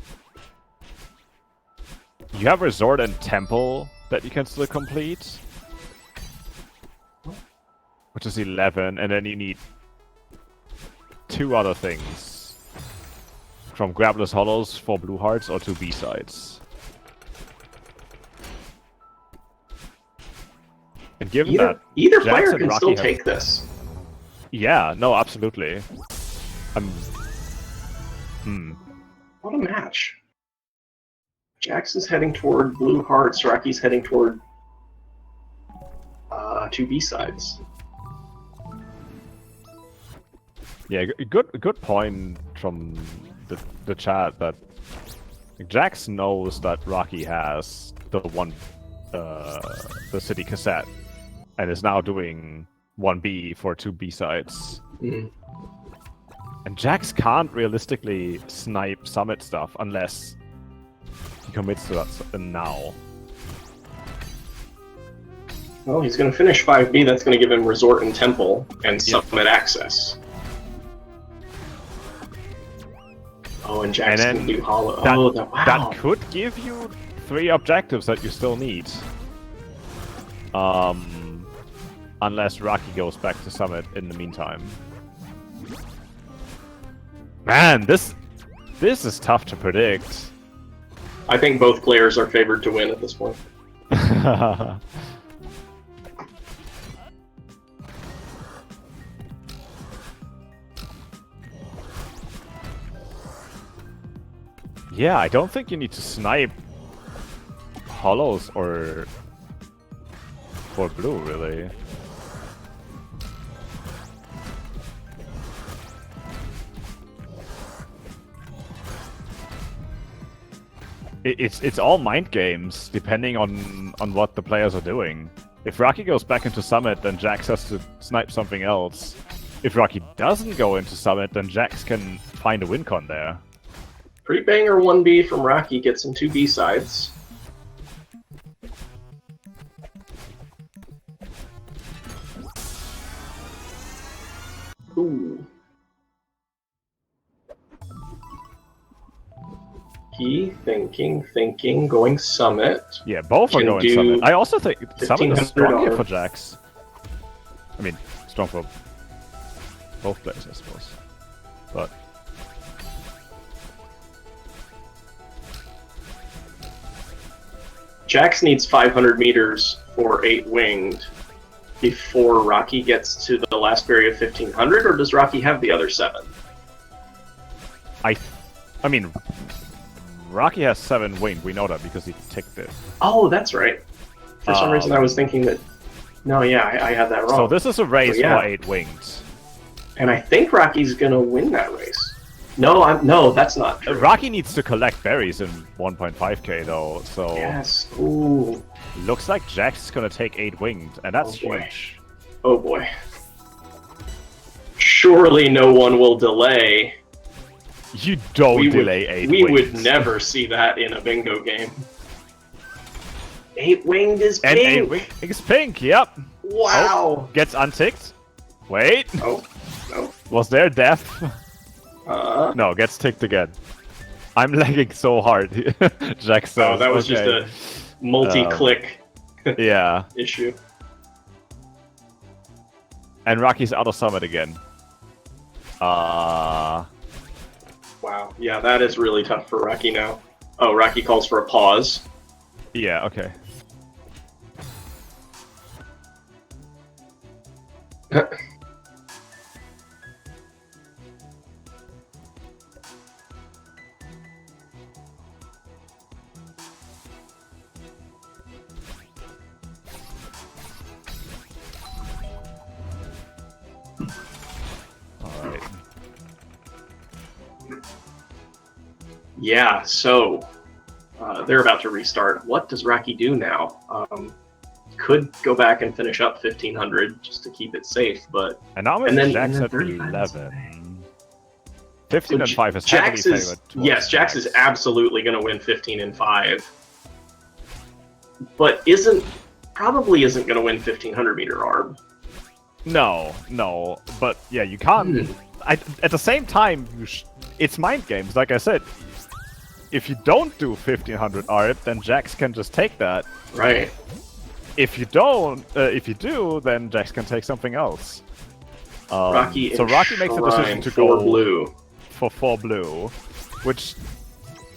you have Resort and Temple that you can still complete, which is 11, and then you need 2 other things from Grabless Hollows for blue hearts or 2 B-sides. And given that either Jax player and can Rocky still have... take this. Yeah, no, absolutely. What a match. Jax is heading toward blue hearts, Rocky's heading toward 2 B-sides. Yeah, good point from the chat that Jax knows that Rocky has the city cassette, and is now doing 1B for 2 B-sides. Mm. And Jax can't realistically snipe Summit stuff unless he commits to that now. Well, he's going to finish 5B. That's going to give him Resort and Temple and Summit access. Oh, and Jax can do Hollow. Wow. That could give you 3 objectives that you still need. Unless Rocky goes back to Summit in the meantime. Man, this is tough to predict. I think both players are favored to win at this point. Yeah, I don't think you need to snipe hollows or for blue, really. It's all mind games, depending on what the players are doing. If Rocky goes back into Summit, then Jax has to snipe something else. If Rocky doesn't go into Summit, then Jax can find a win con there. Pretty banger 1B from Rocky, gets him 2 B-sides. Ooh. He thinking, going Summit. Yeah, both are going Summit. I also think Summit is strong here for Jax. I mean, strong for both players, I suppose. But Jax needs 500 meters for 8 winged before Rocky gets to the last barrier of 1500, or does Rocky have the other 7? I mean, Rocky has 7 winged. We know that because he ticked it. Oh, that's right. For some reason, I was thinking that. No, yeah, I had that wrong. So this is a race for 8 winged. And I think Rocky's gonna win that race. No, that's not true. Rocky needs to collect berries in 1.5k though, so... Yes, ooh. Looks like Jax is gonna take 8 winged, and that's huge. Oh boy. Surely no one will delay. You don't delay 8 We winged. would never see that in a bingo game. 8 winged is pink! And 8 winged is pink, yep! Wow! Oh, gets unticked. Wait! Oh, no. Was there death? No, gets ticked again. I'm lagging so hard. Jax says, that was just a multi-click yeah. issue. And Rocky's out of Summit again. Wow, yeah, that is really tough for Rocky now. Oh, Rocky calls for a pause. Yeah, okay. Yeah, so they're about to restart. What does Rocky do now? Could go back and finish up 1500 just to keep it safe, but And now and then Jack's at 35 11. 15 and 5 is Jax heavily is favored. yes, Jax is absolutely going to win 15 and 5, but probably isn't going to win 1500 meter arb. No, but yeah, you can't. At the same time, it's mind games. Like I said, if you don't do 1500 arb, then Jax can just take that. Right. If you don't, if you do, then Jax can take something else. Rocky so Rocky makes the decision to go blue. For 4 blue, which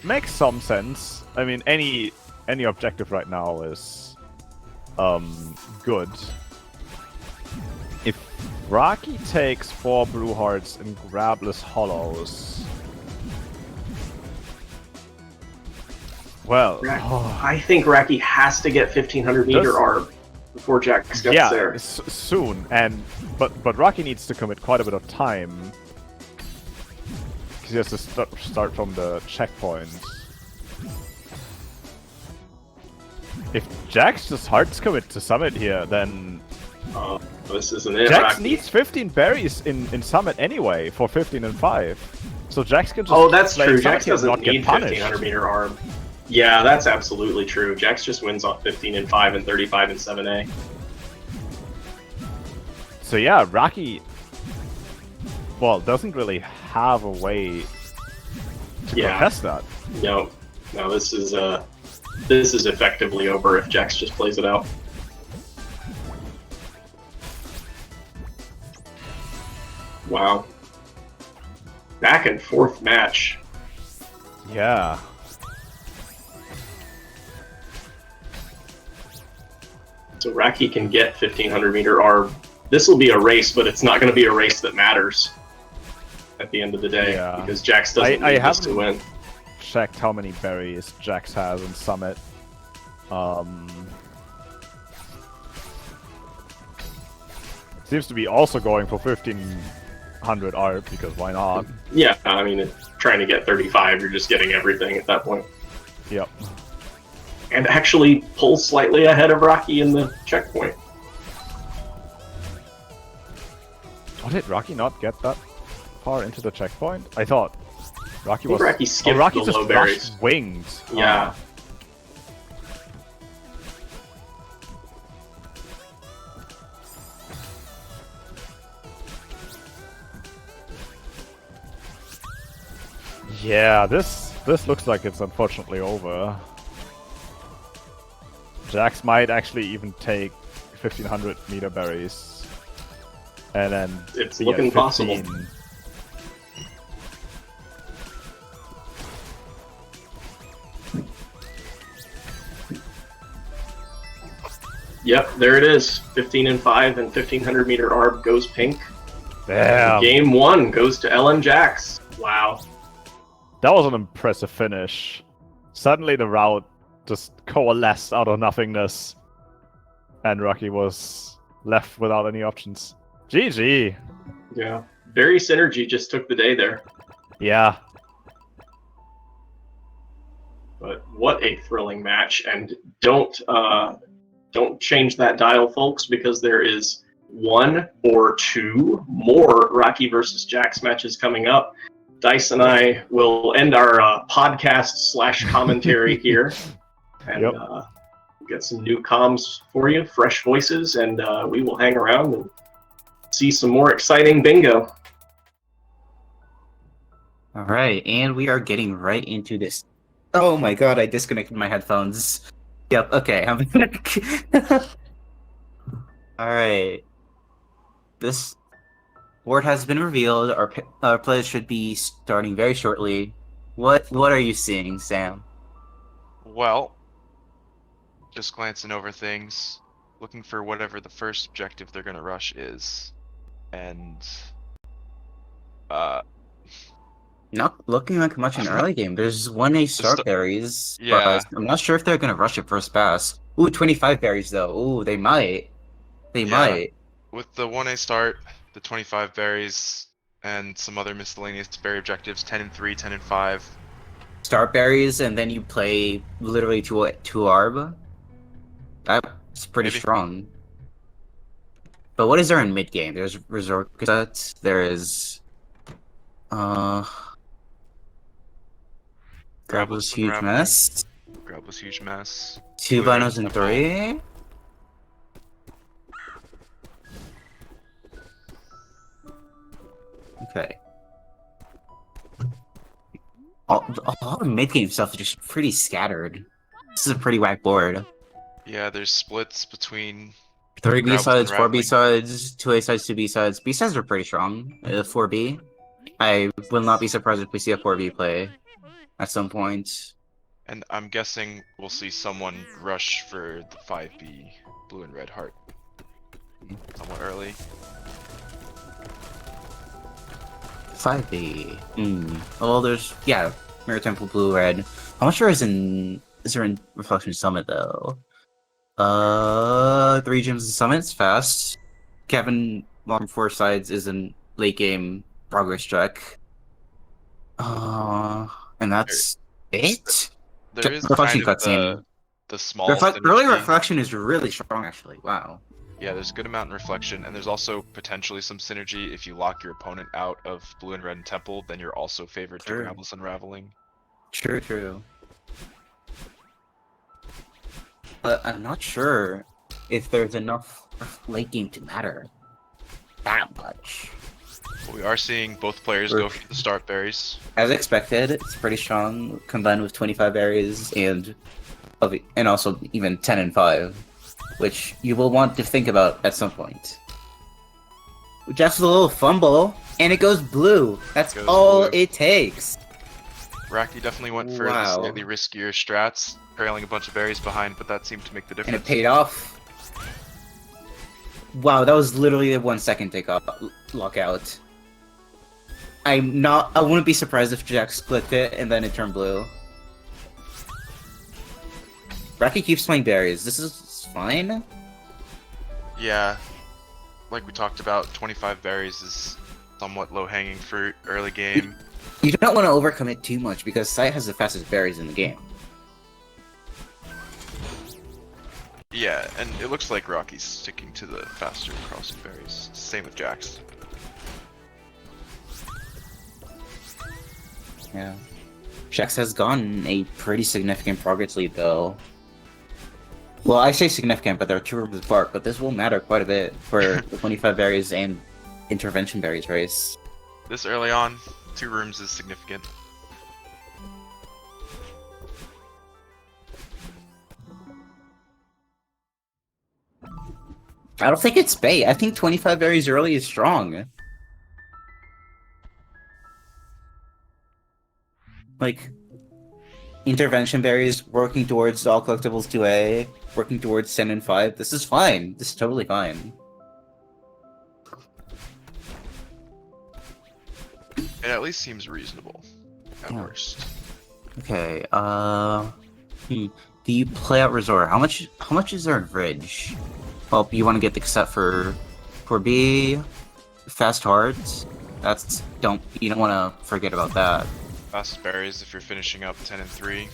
makes some sense. I mean, any objective right now is good. If Rocky takes 4 blue hearts and grabless hollows, well, I think Rocky has to get 1500 meter arb before Jax gets there. Soon, but Rocky needs to commit quite a bit of time. Because he has to start from the checkpoint. If Jax just hearts commit to Summit here, then... this isn't it, Jax Rocky. needs 15 berries in Summit anyway, for 15 and 5. So Jax can just that's true. Jax doesn't not need get punished. 1500 meter arb. Yeah, that's absolutely true. Jax just wins off 15 and 5 and 35 and 7A. So yeah, Rocky... Well, doesn't really have a way to contest that. No, this is effectively over if Jax just plays it out. Wow. Back and forth match. Yeah. So Rocky can get 1500 meter arb. This will be a race, but it's not going to be a race that matters at the end of the day, because Jax doesn't need this to win. Checked how many berries Jax has in Summit. Seems to be also going for 1500 arb, because why not? Yeah, I mean, trying to get 35, you're just getting everything at that point. Yep. And actually pulls slightly ahead of Rocky in the checkpoint. Oh, did Rocky not get that far into the checkpoint? I thought Rocky was... Rocky skipped Rocky the just low berries. Winged. Yeah. Yeah, this looks like it's unfortunately over. Jax might actually even take 1500 meter berries. And then it's looking possible. Yep, there it is. 15 and 5 and 1500 meter arb goes pink. Damn. Game 1 goes to LM Jax. Wow. That was an impressive finish. Suddenly the route just coalesced out of nothingness. And Rocky was left without any options. GG. Yeah. Berry Synergy just took the day there. Yeah. But what a thrilling match. And don't change that dial, folks, because there is 1 or 2 more Rocky versus Jax matches coming up. Dice and I will end our podcast/commentary here, and get some new comms for you, fresh voices, and we will hang around and see some more exciting bingo. All right, and we are getting right into this. Oh my god, I disconnected my headphones. Yep, okay, I'm back. Alright. This board has been revealed. Our players should be starting very shortly. What are you seeing, Sam? Well, just glancing over things, looking for whatever the first objective they're gonna rush is. And not looking like much in early game. There's 1A start berries, but I'm not sure if they're gonna rush it first pass. Ooh, 25 berries though. Ooh, they might. They might. With the 1A start, the 25 berries, and some other miscellaneous berry objectives, 10 and 3, 10 and 5. start berries and then you play literally two arb. That's pretty Maybe. strong. But what is there in mid game? There's resort sets. There is Grabo's huge Unraveling. mess. Grabo's huge mess. Two Blue and binos and Temple. 3. Okay. All the mid game stuff is just pretty scattered. This is a pretty whack board. Yeah, there's splits between 3 B Grabo's sides, 4 B unraveling. sides, 2 A sides, 2 B sides. B sides are pretty strong. 4 B. I will not be surprised if we see a 4 B play at some point. And I'm guessing we'll see someone rush for the 5B blue and red heart somewhat early. 5B. Well, there's Mirror Temple blue red. I'm not sure is there in Reflection Summit though. 3 gems and summits fast. Kevin long 4 sides is in late game progress check. And that's it. There is Reflection kind of cutscene. the small Early synergy. reflection is really strong actually. Wow. Yeah, there's a good amount in reflection, and there's also potentially some synergy if you lock your opponent out of blue and red and temple, then you're also favored to True. Grabo's unraveling. True. But I'm not sure if there's enough late game to matter that much. But we are seeing both players go for the start berries. As expected, it's pretty strong, combined with 25 berries and also even 10 and 5, which you will want to think about at some point. Just a little fumble, and it goes blue. That's Goes all blue. it takes. Raki definitely went for the Wow. slightly riskier strats, trailing a bunch of berries behind, but that seemed to make the And difference. it paid off. Wow, that was literally a 1 second takeoff lockout. I wouldn't be surprised if Jax clicked it and then it turned blue. Raki keeps playing berries. This is fine. Yeah, like we talked about, 25 berries is somewhat low-hanging fruit early game. You don't want to overcommit too much because Sight has the fastest berries in the game. Yeah, and it looks like Rocky's sticking to the faster crossing berries. Same with Jax. Yeah. Jax has gotten a pretty significant progress lead though. Well, I say significant, but there are 2 rooms apart, but this will matter quite a bit for the 25 berries and intervention berries race. This early on, 2 rooms is significant. I don't think it's bait. I think 25 berries early is strong. Like, intervention berries, working towards all collectibles 2A, working towards 10 and 5. This is fine. This is totally fine. It at least seems reasonable, at Yeah. worst. Okay, do you play out Resort? How much is there in Bridge? Well, you want to get the cassette for B, Fast Hearts. You don't want to forget about that. Fast berries if you're finishing up 10 and 3.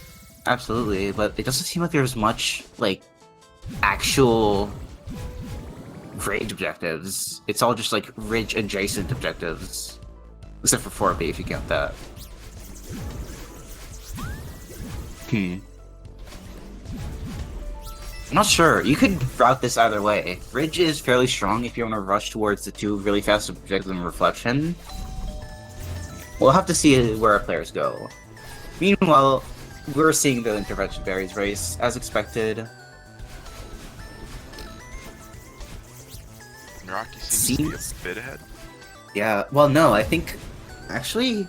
Absolutely, but it doesn't seem like there's much, like, actual Ridge objectives. It's all just, like, Ridge adjacent objectives. Except for 4B, if you count that. I'm not sure. You could route this either way. Ridge is fairly strong if you want to rush towards the 2 really fast objectives in Reflection. We'll have to see where our players go. Meanwhile, we're seeing the intervention berries race, as expected. And Rocky seems to be Seems- a bit ahead. Yeah, well, no, I think... Actually...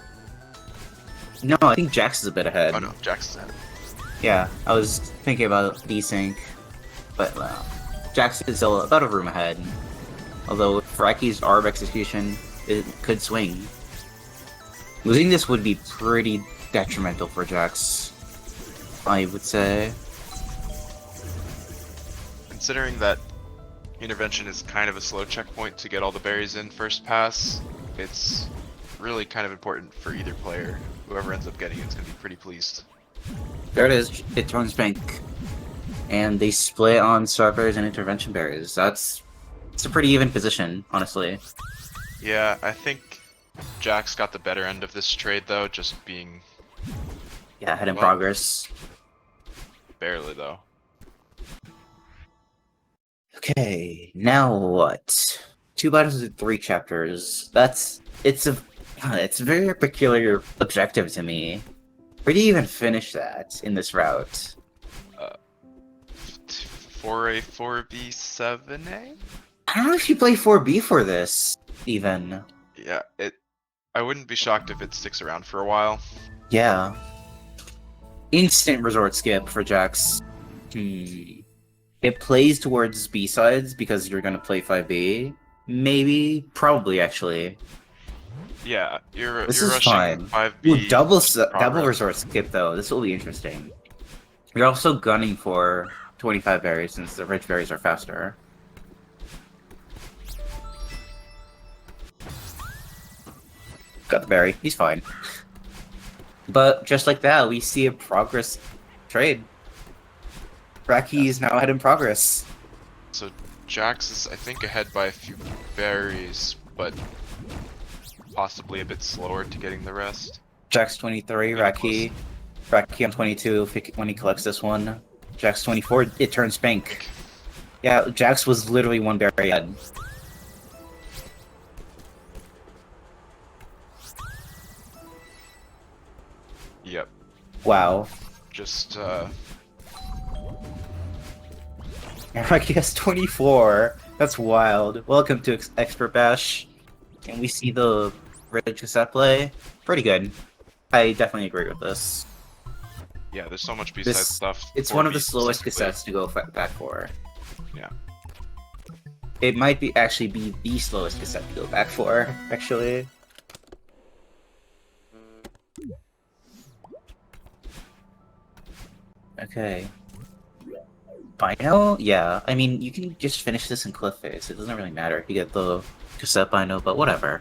No, I think Jax is a bit ahead. Oh no, Jax is ahead. Yeah, I was thinking about desync, but Jax is still about a room ahead. Although with Raki's ARB execution, it could swing. Losing this would be pretty detrimental for Jax, I would say. Considering that intervention is kind of a slow checkpoint to get all the berries in first pass, it's really kind of important for either player. Whoever ends up getting it's gonna be pretty pleased. There it is. It turns pink. And they split on strawberries and intervention berries. It's a pretty even position, honestly. Yeah, I think Jack's got the better end of this trade though, just being Yeah, head in Well- progress. barely though. Okay, now what? 2 battles and 3 chapters. It's a very peculiar objective to me. Where do you even finish that in this route? 4A, 4B, 7A? I don't know if you play 4B for this, even. Yeah, I wouldn't be shocked if it sticks around for a while. Yeah. Instant resort skip for Jax. It plays towards B-sides because you're gonna play 5B. Maybe. Probably, actually. Yeah, you're This you're is rushing fine. 5B. Ooh, double progress. resort skip, though. This will be interesting. You're also gunning for 25 berries since the rich berries are faster. Got the berry. He's fine. But just like that, we see a progress trade. Raki is now ahead in progress. So Jax is, I think, ahead by a few berries, but possibly a bit slower to getting the rest. Jax 23, Getting Raki on 22 when he collects this one. Jax 24, it turns pink. Yeah, Jax was literally 1 berry ahead. Yep. Wow. Just Raki has 24. That's wild. Welcome to Expert Bash. And we see the red cassette play. Pretty good. I definitely agree with this. yeah, there's so much B-side stuff. It's one of the 4B slowest specifically. cassettes to go back for. Yeah. It might be actually be the slowest cassette to go back for, actually. Okay. Bino? Yeah. I mean, you can just finish this in Cliff Face. It doesn't really matter if you get the cassette Bino, but whatever.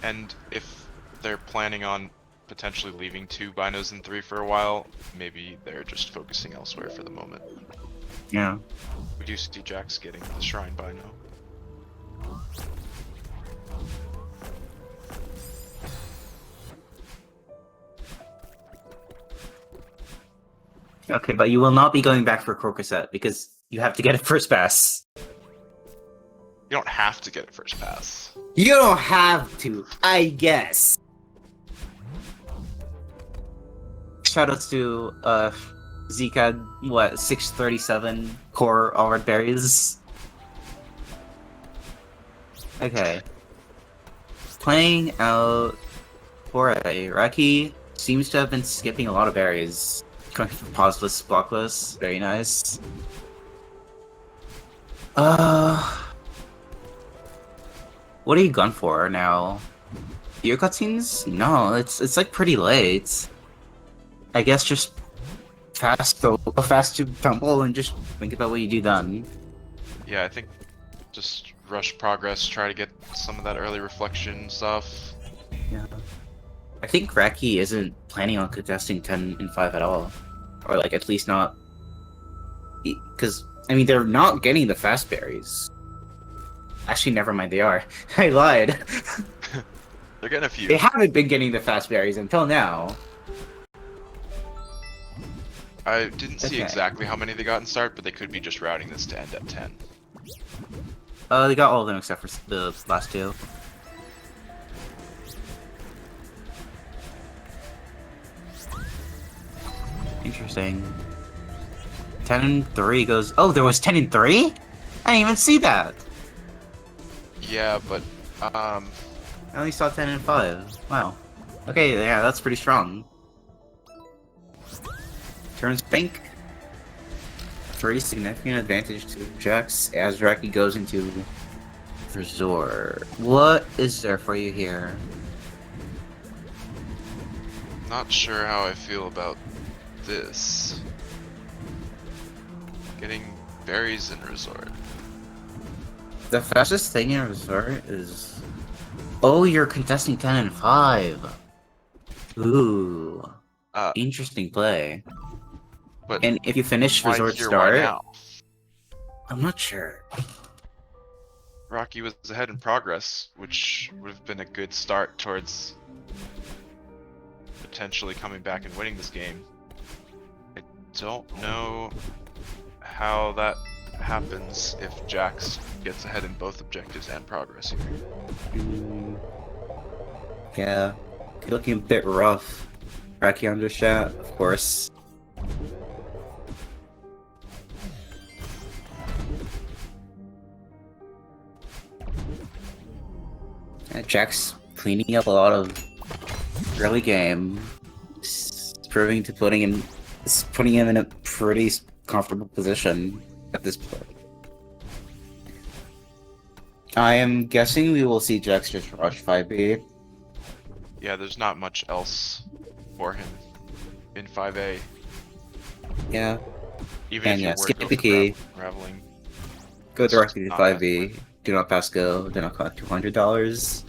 And if they're planning on potentially leaving 2 binos and 3 for a while, maybe they're just focusing elsewhere for the moment. Yeah. We do see Jax getting the Shrine bino. Okay, but you will not be going back for Core Cassette because you have to get it first pass. You don't have to get it first pass. You don't have to, I guess. Shoutouts to Zika, what, 637 core all red berries. Okay. Playing out for a Raki seems to have been skipping a lot of berries. Going for pauseless, blockless, very nice. What are you gun for now? Your cutscenes? No, it's like pretty late. I guess just go fast to tumble and just think about what you do then. Yeah, I think just rush progress, try to get some of that early reflection stuff. Yeah. I think Raki isn't planning on contesting 10 and 5 at all. Or like at least not because I mean they're not getting the fast berries. Actually never mind, they are. I lied. They're getting a few. They haven't been getting the fast berries until now. I didn't see Okay. exactly how many they got in start, but they could be just routing this to end at 10. They got all of them except for the last 2. Interesting. 10 and 3 goes. Oh, there was 10 and 3? I didn't even see that. Yeah, but I only saw 10 and 5. Wow. Okay, yeah, that's pretty strong. Turns pink. Pretty significant advantage to Jax as Raki goes into Resort. What is there for you here? not sure how I feel about this. Getting berries in Resort. The fastest thing in Resort is Oh, you're contesting 10 and 5. Ooh. Uh, Interesting play. but And if you finish why Resort here, why Start, now? I'm not sure. Rocky was ahead in progress, which would have been a good start towards potentially coming back and winning this game. I don't know how that happens if Jax gets ahead in both objectives and progress here. Yeah. Looking a bit rough. Rocky undershot, of course. Jack's cleaning up a lot of early game, proving to putting him in a pretty comfortable position at this point. I am guessing we will see Jax just rush 5B. Yeah, there's not much else for him in 5A. Yeah, Even and if yeah, you were skip to go the for key, Raveling. go It's directly to not that 5B. Do not pass go. Do not collect $200.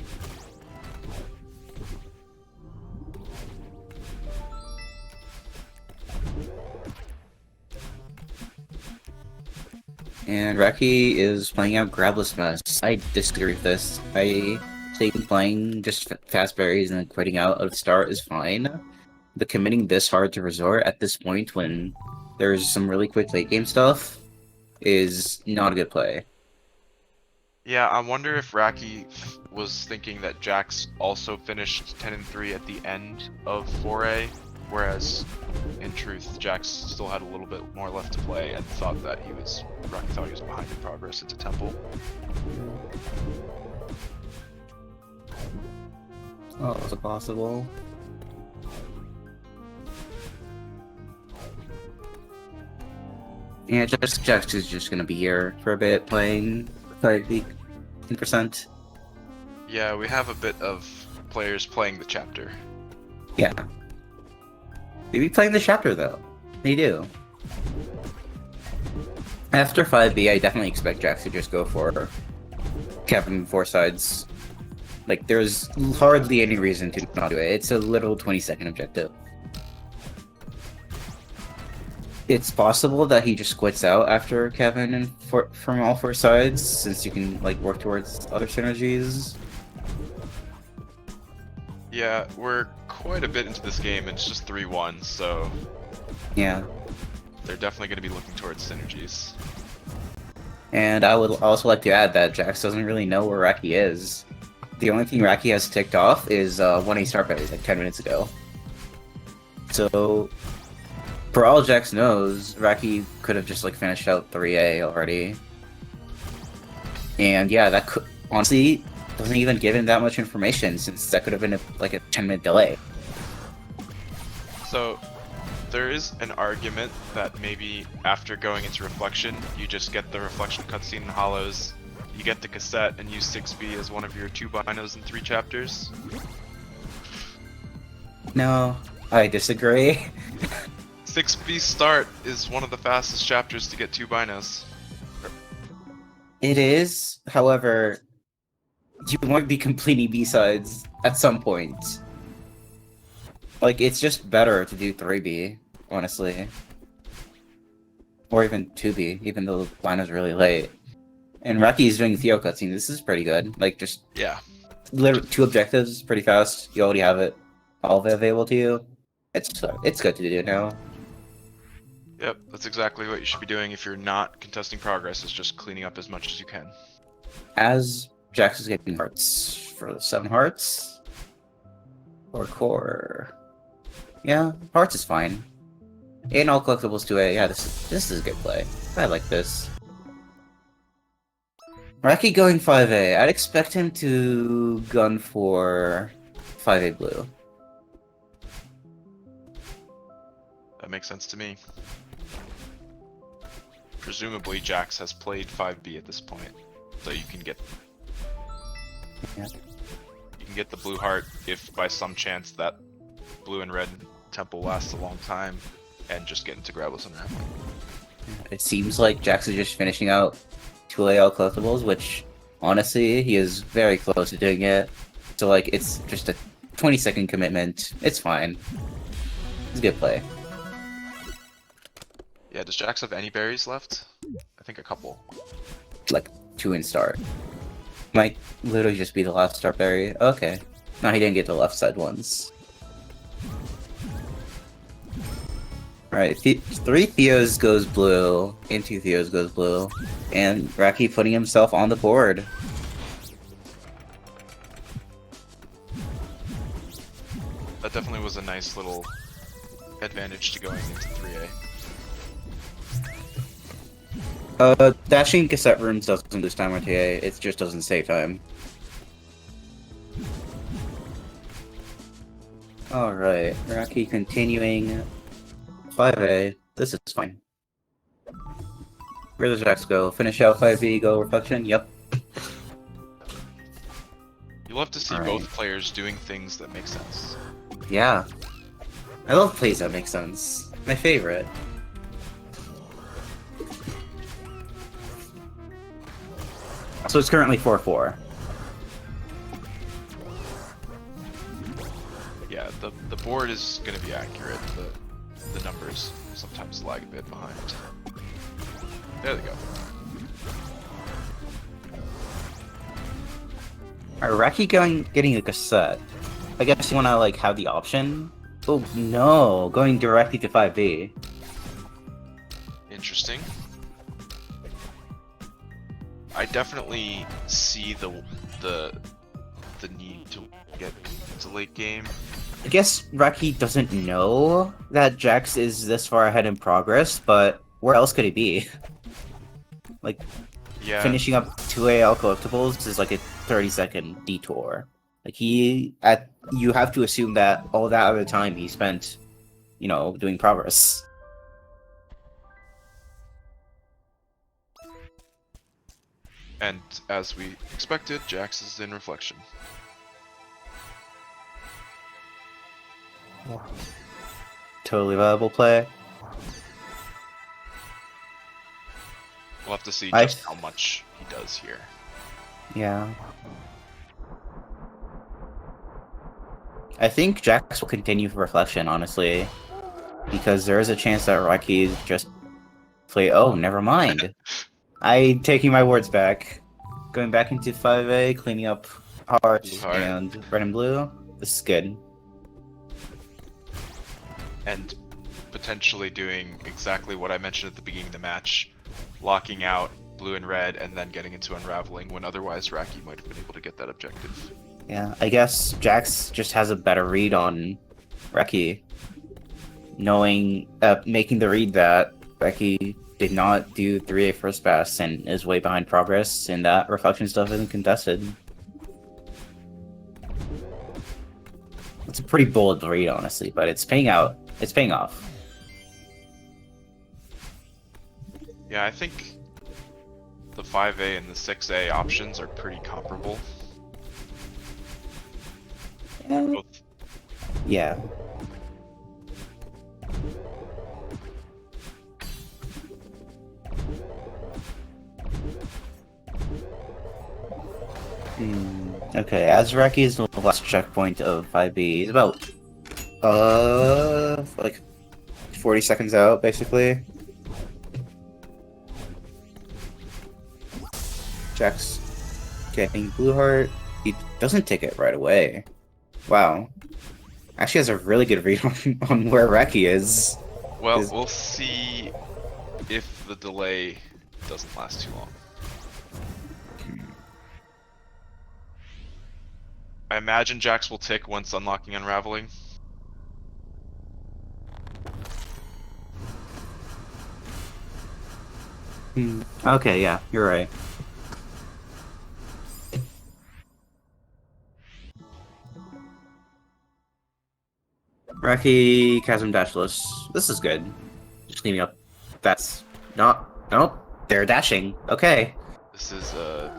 And Reki is playing out Grabless Mess. I disagree with this. I think playing just fast berries and then quitting out at the start is fine. But committing this hard to Resort at this point when there's some really quick late game stuff is not a good play. Yeah, I wonder if Raki was thinking that Jax also finished 10 and 3 at the end of 4A, whereas in truth, Jax still had a little bit more left to play and thought that Raki thought he was behind in progress into Temple. Oh, is it possible? Yeah, Jax is just gonna be here for a bit playing 5%. Yeah, we have a bit of players playing the chapter. Yeah. They be playing the chapter though. They do. After 5B, I definitely expect Jax to just go for Kevin 4 sides. Like, there's hardly any reason to not do it. It's a little 20-second objective. It's possible that he just quits out after Kevin and from all 4 sides, since you can like work towards other synergies. Yeah, we're quite a bit into this game, and it's just 3-1, so Yeah. they're definitely going to be looking towards synergies. And I would also like to add that Jax doesn't really know where Raki is. The only thing Raki has ticked off is 1A start berries like 10 minutes ago. So, for all Jax knows, Raki could have just like finished out 3A already. And yeah, that could honestly doesn't even give him that much information, since that could have been like a 10-minute delay. So, there is an argument that maybe after going into Reflection, you just get the Reflection cutscene in Hollows, you get the cassette, and use 6B as one of your 2 binos in 3 chapters. No, I disagree. 6B start is one of the fastest chapters to get 2 binos. It is, however, you want to be completing B-sides at some point. Like, it's just better to do 3B, honestly. Or even 2B, even though the line is really late. And Raki's doing Theo cutscene, this is pretty good. Like, just Yeah. literally 2 objectives, pretty fast. You already have it, all of it available to you. It's good to do now. Yep, that's exactly what you should be doing if you're not contesting progress, is just cleaning up as much as you can. As Jax is getting hearts for the 7 hearts. Or core. Yeah, hearts is fine. And all collectibles to A. Yeah, this is a good play. I like this. Raki going 5A. I'd expect him to gun for 5A blue. That makes sense to me. Presumably Jax has played 5B at this point, so you can get Yeah. you can get the blue heart if by some chance that blue and red temple lasts a long time, and just get into Grabless and Raveling. It seems like Jax is just finishing out 2 AL collectibles, which honestly he is very close to doing it. So like it's just a 20-second commitment. It's fine. It's a good play. Yeah, does Jax have any berries left? I think a couple. Like 2 in start. Might literally just be the last start berry. Okay. No, he didn't get the left side ones. Alright, 3 Theos goes blue, and 2 Theos goes blue, and Raki putting himself on the board. That definitely was a nice little advantage to going into 3A. Dashing cassette rooms doesn't lose time on TA, it just doesn't save time. Alright, Raki continuing 5A. This is fine. Where does Jax go? Finish out 5B, go reflection? Yep. You love to see Alright. both players doing things that make sense. Yeah. I love plays that make sense. My favorite. So it's currently 4-4. Yeah, the board is going to be accurate, but the numbers sometimes lag a bit behind. There they go. Alright, Raki getting a cassette. I guess you wanna like have the option. Oh no, going directly to 5B. Interesting. I definitely see the need to get into late game. I guess Raki doesn't know that Jax is this far ahead in progress, but where else could he be? Like, Yeah, finishing up 2AL collectibles is like a 30-second detour. Like you have to assume that all that other time he spent, you know, doing progress. and as we expected, Jax is in reflection. Totally viable play. We'll have to see I- just how much he does here. Yeah. I think Jax will continue for reflection, honestly. Because there is a chance that Raki just play. Oh, never mind. I taking my words back. Going back into 5A, cleaning up heart Blue heart. and red and blue. This is good. And potentially doing exactly what I mentioned at the beginning of the match, locking out blue and red and then getting into unraveling when otherwise Raki might have been able to get that objective. Yeah, I guess Jax just has a better read on Reki. Knowing, making the read that Reki did not do 3A first pass and is way behind progress, and that reflection stuff isn't contested. It's a pretty bold read, honestly, but it's paying out. It's paying off. Yeah, I think the 5A and the 6A options are pretty comparable. Both. Yeah. Okay, Azraki is the last checkpoint of 5B. He's about, like 40 seconds out, basically. Jax getting blue heart. He doesn't take it right away. Wow. Actually has a really good read on where Reki is. Well, Is- we'll see if the delay doesn't last too long. I imagine Jax will tick once unlocking Unraveling. Okay, yeah, you're right. Reki, Chasm Dashless. This is good. Just cleaning up. That's not. Nope. They're dashing. Okay. This is a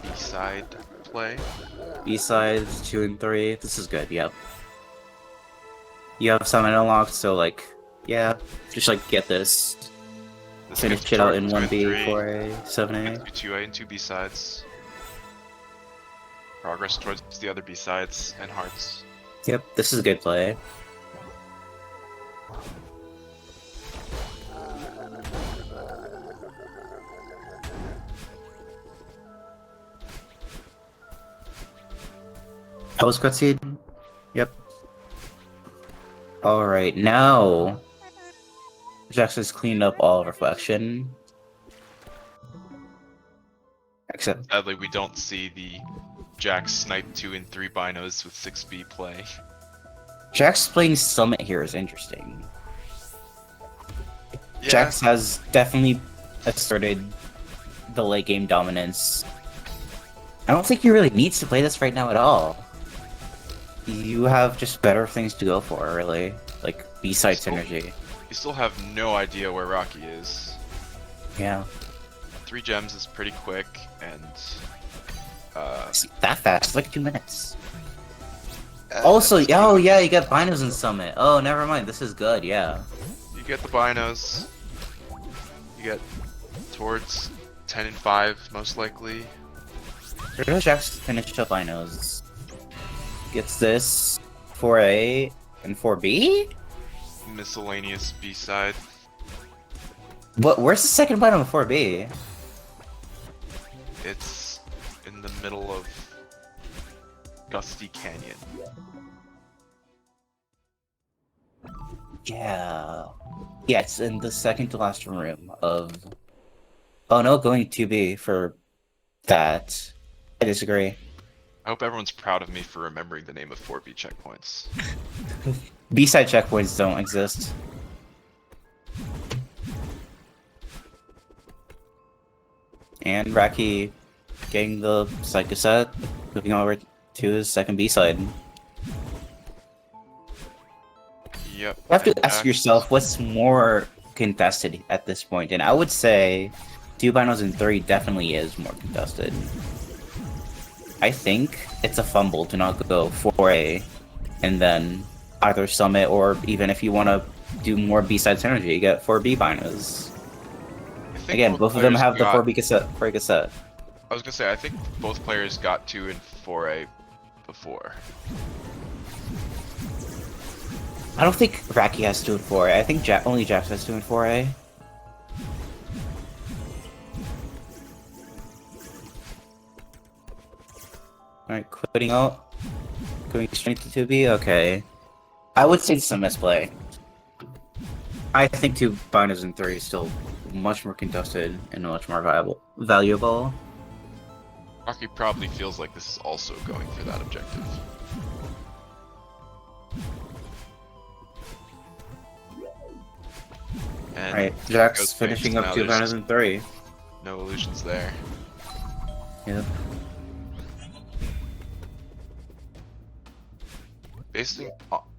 B-side play. B-sides 2 and 3. This is good. Yep. You have summon unlocked, so like, yeah, just like get this. This Finish gets it out in started 2 2 and 1B, 3, 4A, 7A. 2A and 2 B-sides. Progress towards the other B-sides and hearts. Yep, this is a good play. Post cutscene? Yep. Alright, now Jax has cleaned up all reflection. Except Sadly, we don't see the Jax snipe 2 and 3 binos with 6B play. Jax playing Summit here is interesting. Yeah. Jax has definitely asserted the late game dominance. I don't think he really needs to play this right now at all. You have just better things to go for, really. Like B-side synergy. You still have no idea where Rocky is. Yeah. 3 gems is pretty quick, and It's that fast, it's like 2 minutes. Also, oh yeah, you got binos in Summit. Oh, never mind, this is good, yeah. you get the binos. You get towards 10 and 5, most likely. Jax finished up binos. Gets this 4A and 4B? Miscellaneous B-side. But where's the second bino on 4B? It's in the middle of Gusty Canyon. Yeah. Yeah, it's in the second to last room of... Oh no, going 2B for that. I disagree. I hope everyone's proud of me for remembering the name of 4B checkpoints. B-side checkpoints don't exist. And Raki getting the Psycho set, moving over to his second B-side. Yep. You have to and ask Jax- yourself what's more contested at this point, and I would say 2 binos and 3 definitely is more contested. I think it's a fumble to not go 4A and then either Summit, or even if you want to do more B-side synergy, you get 4B binos. I think Again, both of them players have the got- 4B cassette. I was gonna say, I think both players got 2 and 4A before. I don't think Raki has 2 and 4A. I think only Jax has 2 and 4A. Alright, quitting out. Going straight to 2B? Okay. I would say it's a misplay. I think 2 binos and 3 is still much more contested and much more valuable. Rocky probably feels like this is also going for that objective. And Alright, goes Jax Finks, finishing now up 2 there's binos and 3. no illusions there. Yep.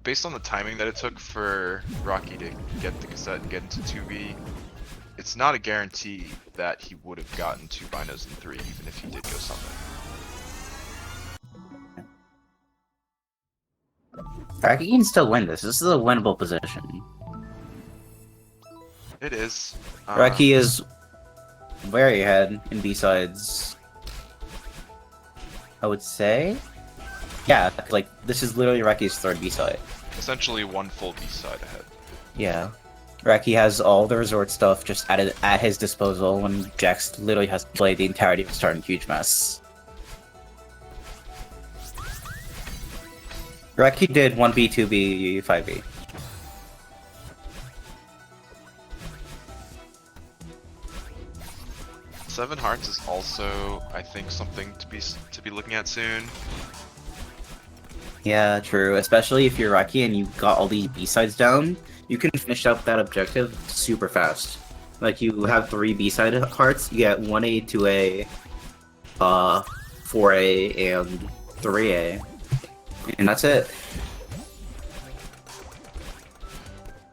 Based on the timing that it took for Rocky to get the cassette and get into 2B, it's not a guarantee that he would have gotten 2 binos and 3, even if he did go Summit. Raki can still win this. This is a winnable position. It is. Raki is very ahead in B-sides. I would say? Yeah, like, this is literally Raki's 3rd B-side. Essentially one full B-side ahead. Yeah. Raki has all the resort stuff just at his disposal when Jax literally has to play the entirety of Starting Huge Mess. Raki did 1B, 2B, 5B. Seven Hearts is also, I think, something to be looking at soon. Yeah, true. Especially if you're Raki and you got all these B-sides down, you can finish up that objective super fast. Like, you have 3 B-side hearts, you get 1A, 2A, 4A, and 3A. And that's it.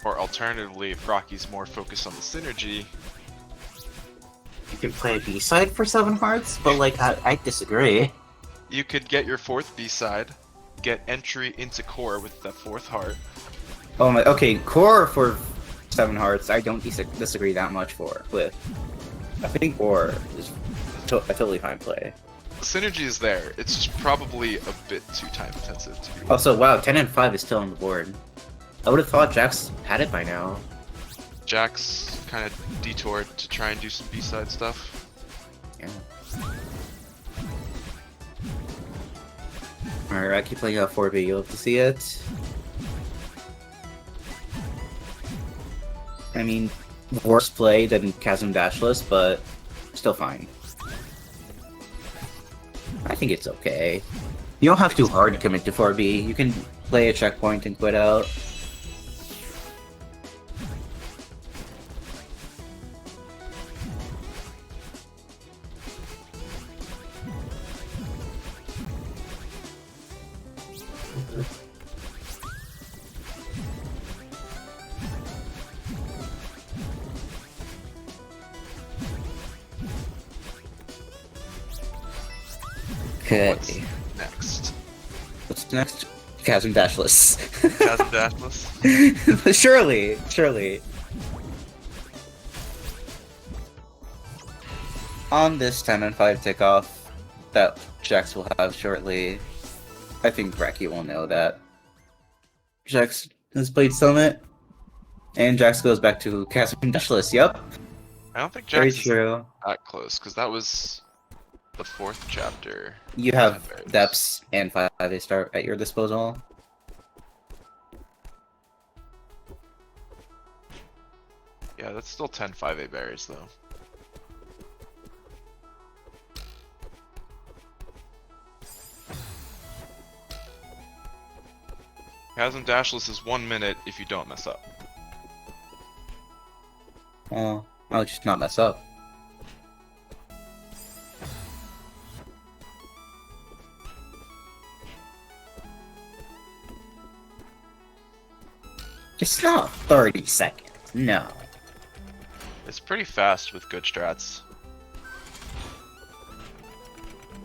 Or alternatively, if Rocky's more focused on the synergy, You can play a B-side for 7 hearts, but like, I disagree. you could get your 4th B-side, get entry into core with the 4th heart. Oh my, okay, core for 7 hearts, I don't disagree that much with. I think core is a totally fine play. synergy is there. It's just probably a bit too time intensive to be honest. Also, wow, 10 and 5 is still on the board. I would have thought Jax had it by now. Jax kind of detoured to try and do some B-side stuff. Yeah. Alright, I keep playing out 4B, you'll have to see it. I mean, worse play than Chasm Dashless, but still fine. I think it's okay. You don't have to hard commit to 4B, you can play a checkpoint and quit out. Okay. What's next? What's next? Chasm Dashless. Chasm Dashless? Surely. On this 10 and 5 takeoff that Jax will have shortly, I think Raki will know that. Jax has played Summit, and Jax goes back to Chasm Dashless, yep. I don't think Very Jax is true. that close, because that was the 4th chapter. You have Berries. Depths and 5A start at your disposal. Yeah, that's still 10 5A berries, though. Chasm Dashless is 1 minute if you don't mess up. Oh, I'll just not mess up. It's not 30 seconds, no. It's pretty fast with good strats.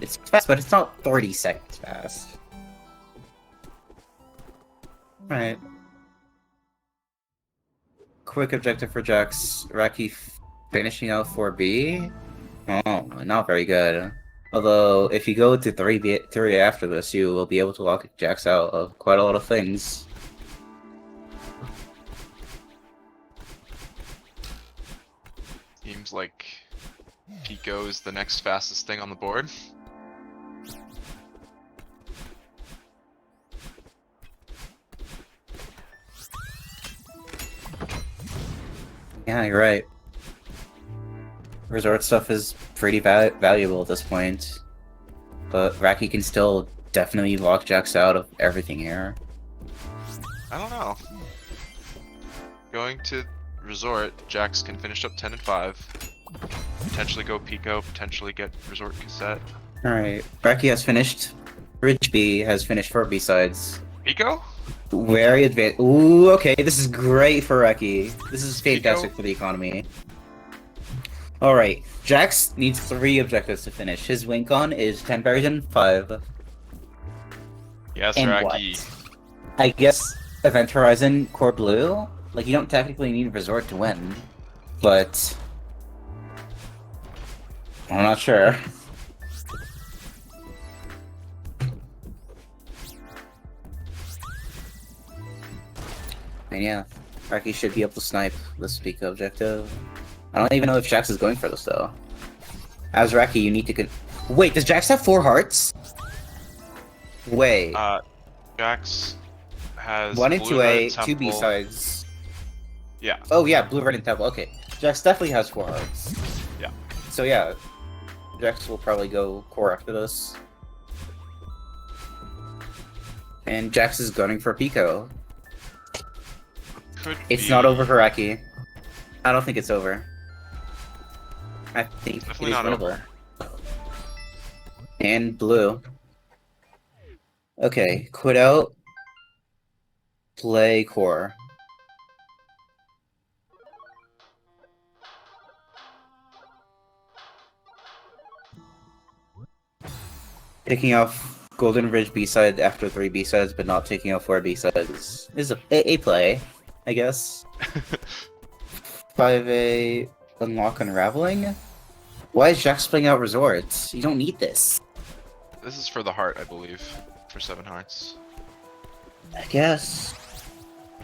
It's fast, but it's not 30 seconds fast. Right. Quick objective for Jax. Raki finishing out 4B? Oh, not very good. Although, if you go to 3 after this, you will be able to lock Jax out of quite a lot of things. Seems like Pico is the next fastest thing on the board. Yeah, you're right. Resort stuff is pretty valuable at this point. But Raki can still definitely lock Jax out of everything here. I don't know. Going to Resort, Jax can finish up 10 and 5. Potentially go Pico, potentially get Resort Cassette. Alright, Raki has finished. Ridge B has finished 4 B-sides. Pico? Very advanced. Ooh, okay, this is great for Reki. This is fantastic Pico? for the economy. Alright, Jax needs 3 objectives to finish. His win con is 10 berries and 5. Yes, And Raki. what? I guess Event Horizon Core Blue? Like, you don't technically need Resort to win. But... I'm not sure. And yeah, Raki should be able to snipe this peak objective. I don't even know if Jax is going for this though. As Raki, you need to wait, does Jax have 4 hearts? Wait. Jax has 1 and blue, red, 2A, 2 temple. B-sides. Yeah. Oh yeah, blue, red, and temple. Okay. Jax definitely has 4 hearts. Yeah. So yeah, Jax will probably go core after this. And Jax is gunning for Pico. Could It's be. not over for Raki. I don't think it's over. I think it Definitely is not winnable. And blue. Okay, quit out. Play core. Taking off Golden Ridge B-side after 3 B-sides, but not taking off 4 B-sides is a play, I guess. 5A Unlock Unraveling? Why is Jax playing out Resorts? You don't need this. This is for the heart, I believe. For 7 hearts. I guess.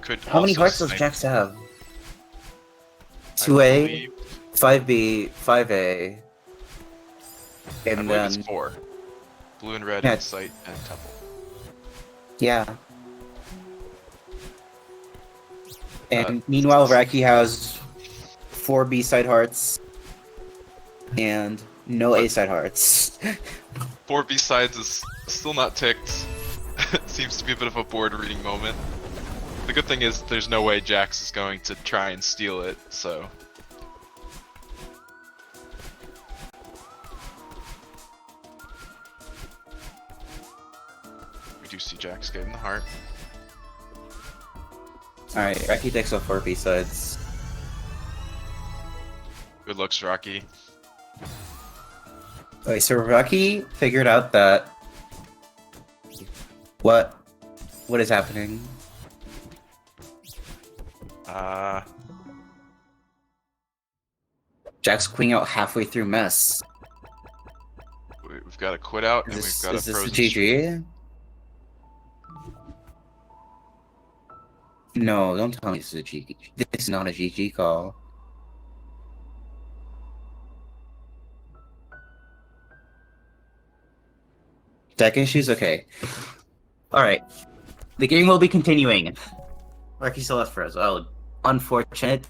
Could How many also hearts does snipe, Jax have? I 2A, believe- 5B, 5A, I and believe it's then 4. Blue and red, Yeah. Insight, and Temple. yeah. And meanwhile, Raki has 4 B-side hearts and no But- A-side hearts. 4 B-sides is still not ticked. Seems to be a bit of a board reading moment. The good thing is there's no way Jax is going to try and steal it, so... We do see Jax getting the heart. Alright, Raki takes off 4 B-sides. Good looks, Rocky. Okay, so Raki figured out that... What is happening? Jack's quitting out halfway through mess. We've got a quit out, and we've got a Is this a frozen streak. GG? No, don't tell me this is a GG. This is not a GG call. Tech issues? Okay. Alright. The game will be continuing. Raki still left for us. Oh, unfortunate.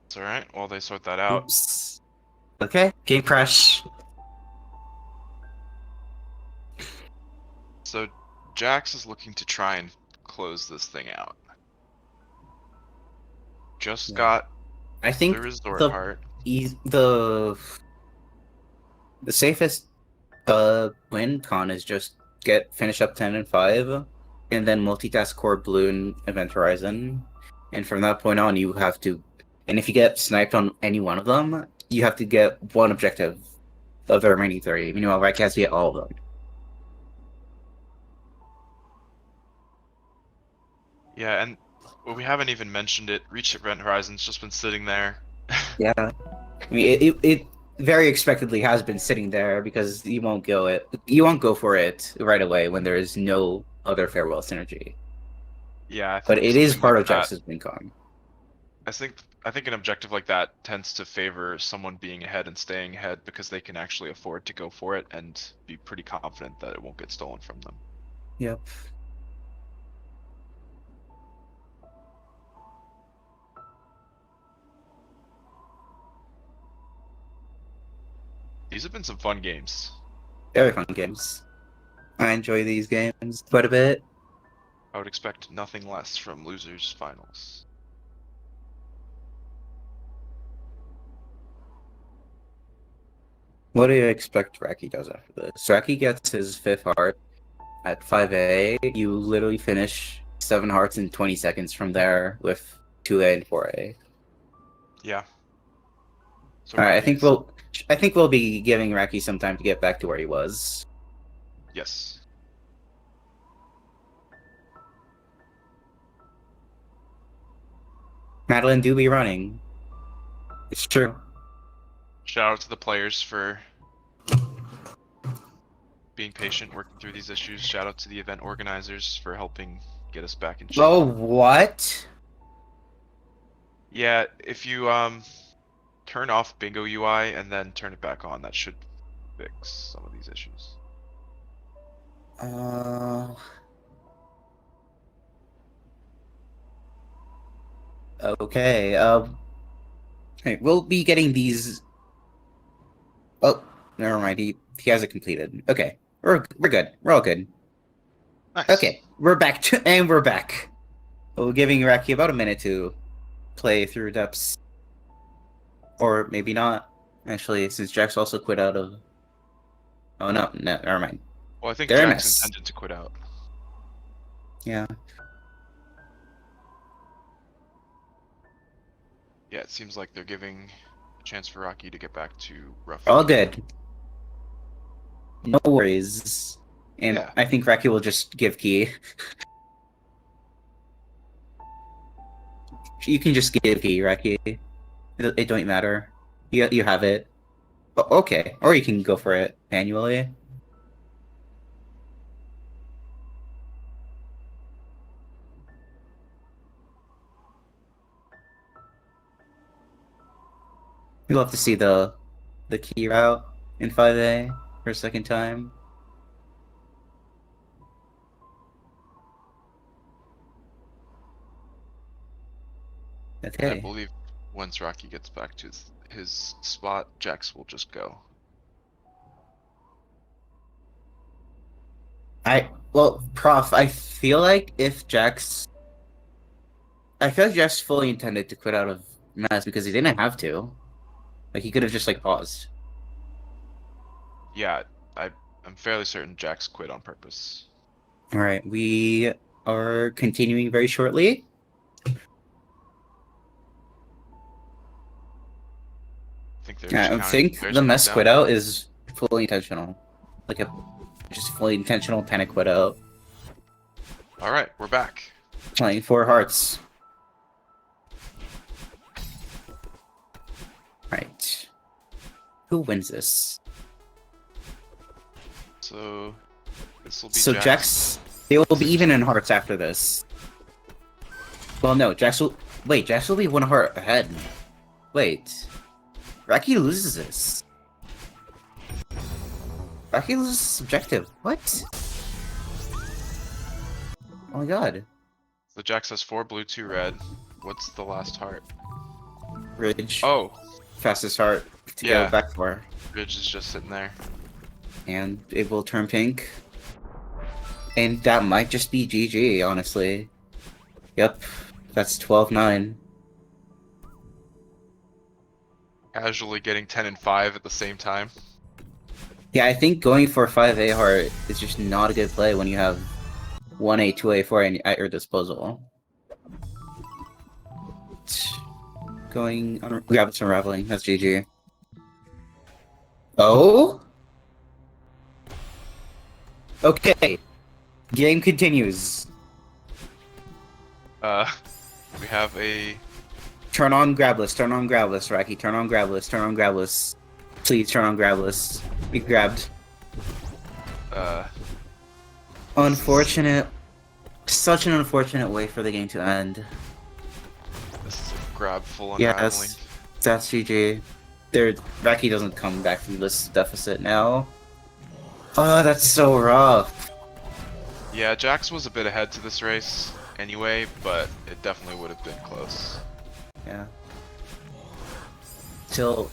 It's alright, while they sort that out. Oops. Okay, game crash. So, Jax is looking to try and close this thing out. Just Yeah. got I think the resort the heart. the safest win con is just finish up 10 and 5 and then multitask core blue and event horizon, and from that point on you have to, and if you get sniped on any one of them you have to get one objective of the remaining 3. Meanwhile Raki has to get all of them. Yeah, and well, we haven't even mentioned it. Reach Event Horizon's just been sitting there. Yeah, I mean it very expectedly has been sitting there because you won't go for it right away when there is no other farewell synergy. Yeah, I But think it is something part like of that- Jax's win con. I think an objective like that tends to favor someone being ahead and staying ahead because they can actually afford to go for it and be pretty confident that it won't get stolen from them. Yep. These have been some fun games. Very fun games. I enjoy these games quite a bit. I would expect nothing less from losers finals. What do you expect Raki does after this? Raki gets his 5th heart at 5A. You literally finish 7 hearts in 20 seconds from there with 2A and 4A. Yeah. So Alright, Raki's- I think we'll be giving Raki some time to get back to where he was. Yes. Madeline do be running. It's true. Shout out to the players for being patient, working through these issues. Shout out to the event organizers for helping get us back in shape. Oh, what? Yeah, if you turn off Bingo UI and then turn it back on, that should fix some of these issues. Okay, hey, we'll be getting these... Oh, never mind, he has it completed. Okay, we're good. We're all good. Nice. Okay, we're back and we're back. We're giving Raki about a minute to play through depths. Or maybe not, actually, since Jax also quit out of... Oh, no, never mind. Well, I think They're a Jack's mess. intended to quit out. Yeah. Yeah, it seems like they're giving a chance for Rocky to get back to rough. All good. No worries. And Yeah. I think Raki will just give key. You can just give key, Raki. It don't matter. You have it. Okay, or you can go for it manually. We'd love to see the key route in 5A for a second time. I Okay. believe once Rocky gets back to his spot, Jax will just go. Prof, I feel like Jax fully intended to quit out of Mass because he didn't have to. Like, he could have just, like, paused. Yeah, I'm fairly certain Jax quit on purpose. Alright, we are continuing very shortly. I think they're Yeah, just I counting think players the to put mess down. quit out is fully intentional. Like, just fully intentional panic quit out. Alright, we're back. Playing 4 hearts. Right. Who wins this? So this will be So Jax, they will be even in hearts after this. Well, no, Jax will be 1 heart ahead. Wait, Raki loses this. Raki loses subjective. What? Oh my god. So Jax has 4 blue, 2 red. What's the last heart? Ridge. Oh, Fastest heart to Yeah. go back for. Ridge is just sitting there. And it will turn pink. And that might just be GG, honestly. Yep. That's 12-9. Casually getting 10 and 5 at the same time. Yeah, I think going for 5A heart is just not a good play when you have 1A, 2A, 4A at your disposal. Rabbits unraveling. That's GG. Oh? Okay. Game continues. We have a Turn on grabless. Turn on grabless, Raki. Turn on grabless. Turn on grabless. Please turn on grabless. Be grabbed. Unfortunate. Such an unfortunate way for the game to end. This is a grab full unraveling. Yes. That's GG. Raki doesn't come back from this deficit now. Oh, that's so rough. Yeah, Jax was a bit ahead to this race anyway, but it definitely would have been close. Yeah. Still,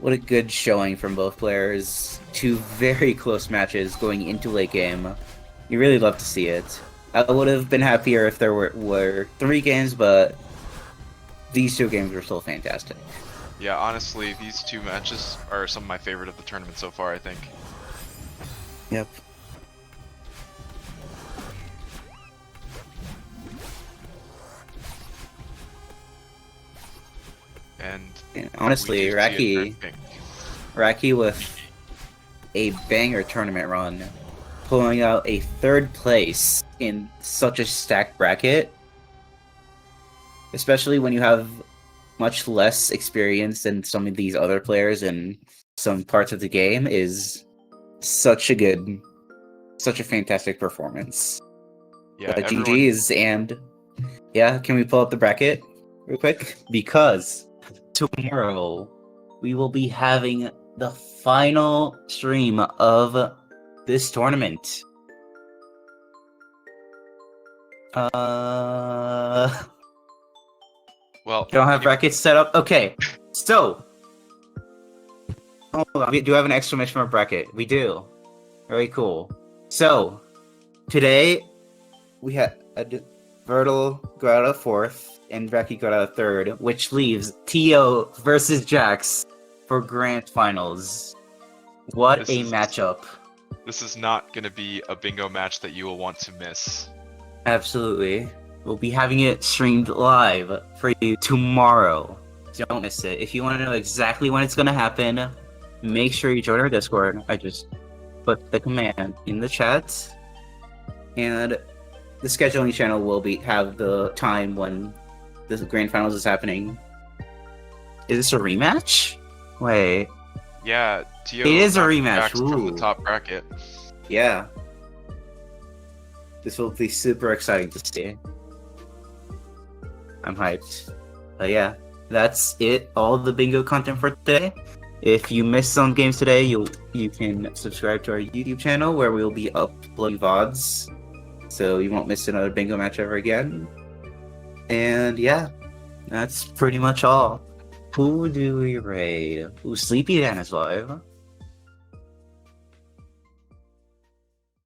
what a good showing from both players. 2 very close matches going into late game. You really love to see it. I would have been happier if there were 3 games, but these 2 games were still fantastic. Yeah, honestly, these 2 matches are some of my favorite of the tournament so far, I think. Yep. And honestly, we do see it turn pink. Raki with a banger tournament run, pulling out a 3rd place in such a stacked bracket, especially when you have much less experience than some of these other players in some parts of the game, is such a fantastic performance. Yeah, everyone... GG's, and yeah, can we pull up the bracket real quick? Because tomorrow we will be having the final stream of this tournament. Well, don't have brackets set up. Okay, so hold on. We do have an exclamation mark bracket. We do. Very cool. So today we had Vertil go out of 4th and Raki got out of 3rd, which leaves Tio versus Jax for grand finals. What a matchup. This is not going to be a bingo match that you will want to miss. Absolutely. We'll be having it streamed live for you tomorrow. Don't miss it. If you want to know exactly when it's going to happen, make sure you join our Discord. I just put the command in the chat. And the scheduling channel will have the time when the grand finals is happening. Is this a rematch? Wait. Yeah, Tio It is a knocked rematch, Jax from ooh. the top bracket. Yeah. This will be super exciting to see. I'm hyped. But yeah, that's it. All the bingo content for today. If you missed some games today, you can subscribe to our YouTube channel where we'll be uploading VODs, so you won't miss another bingo match ever again. And yeah, that's pretty much all. Who do we raid? Ooh, Sleepy Dan is live.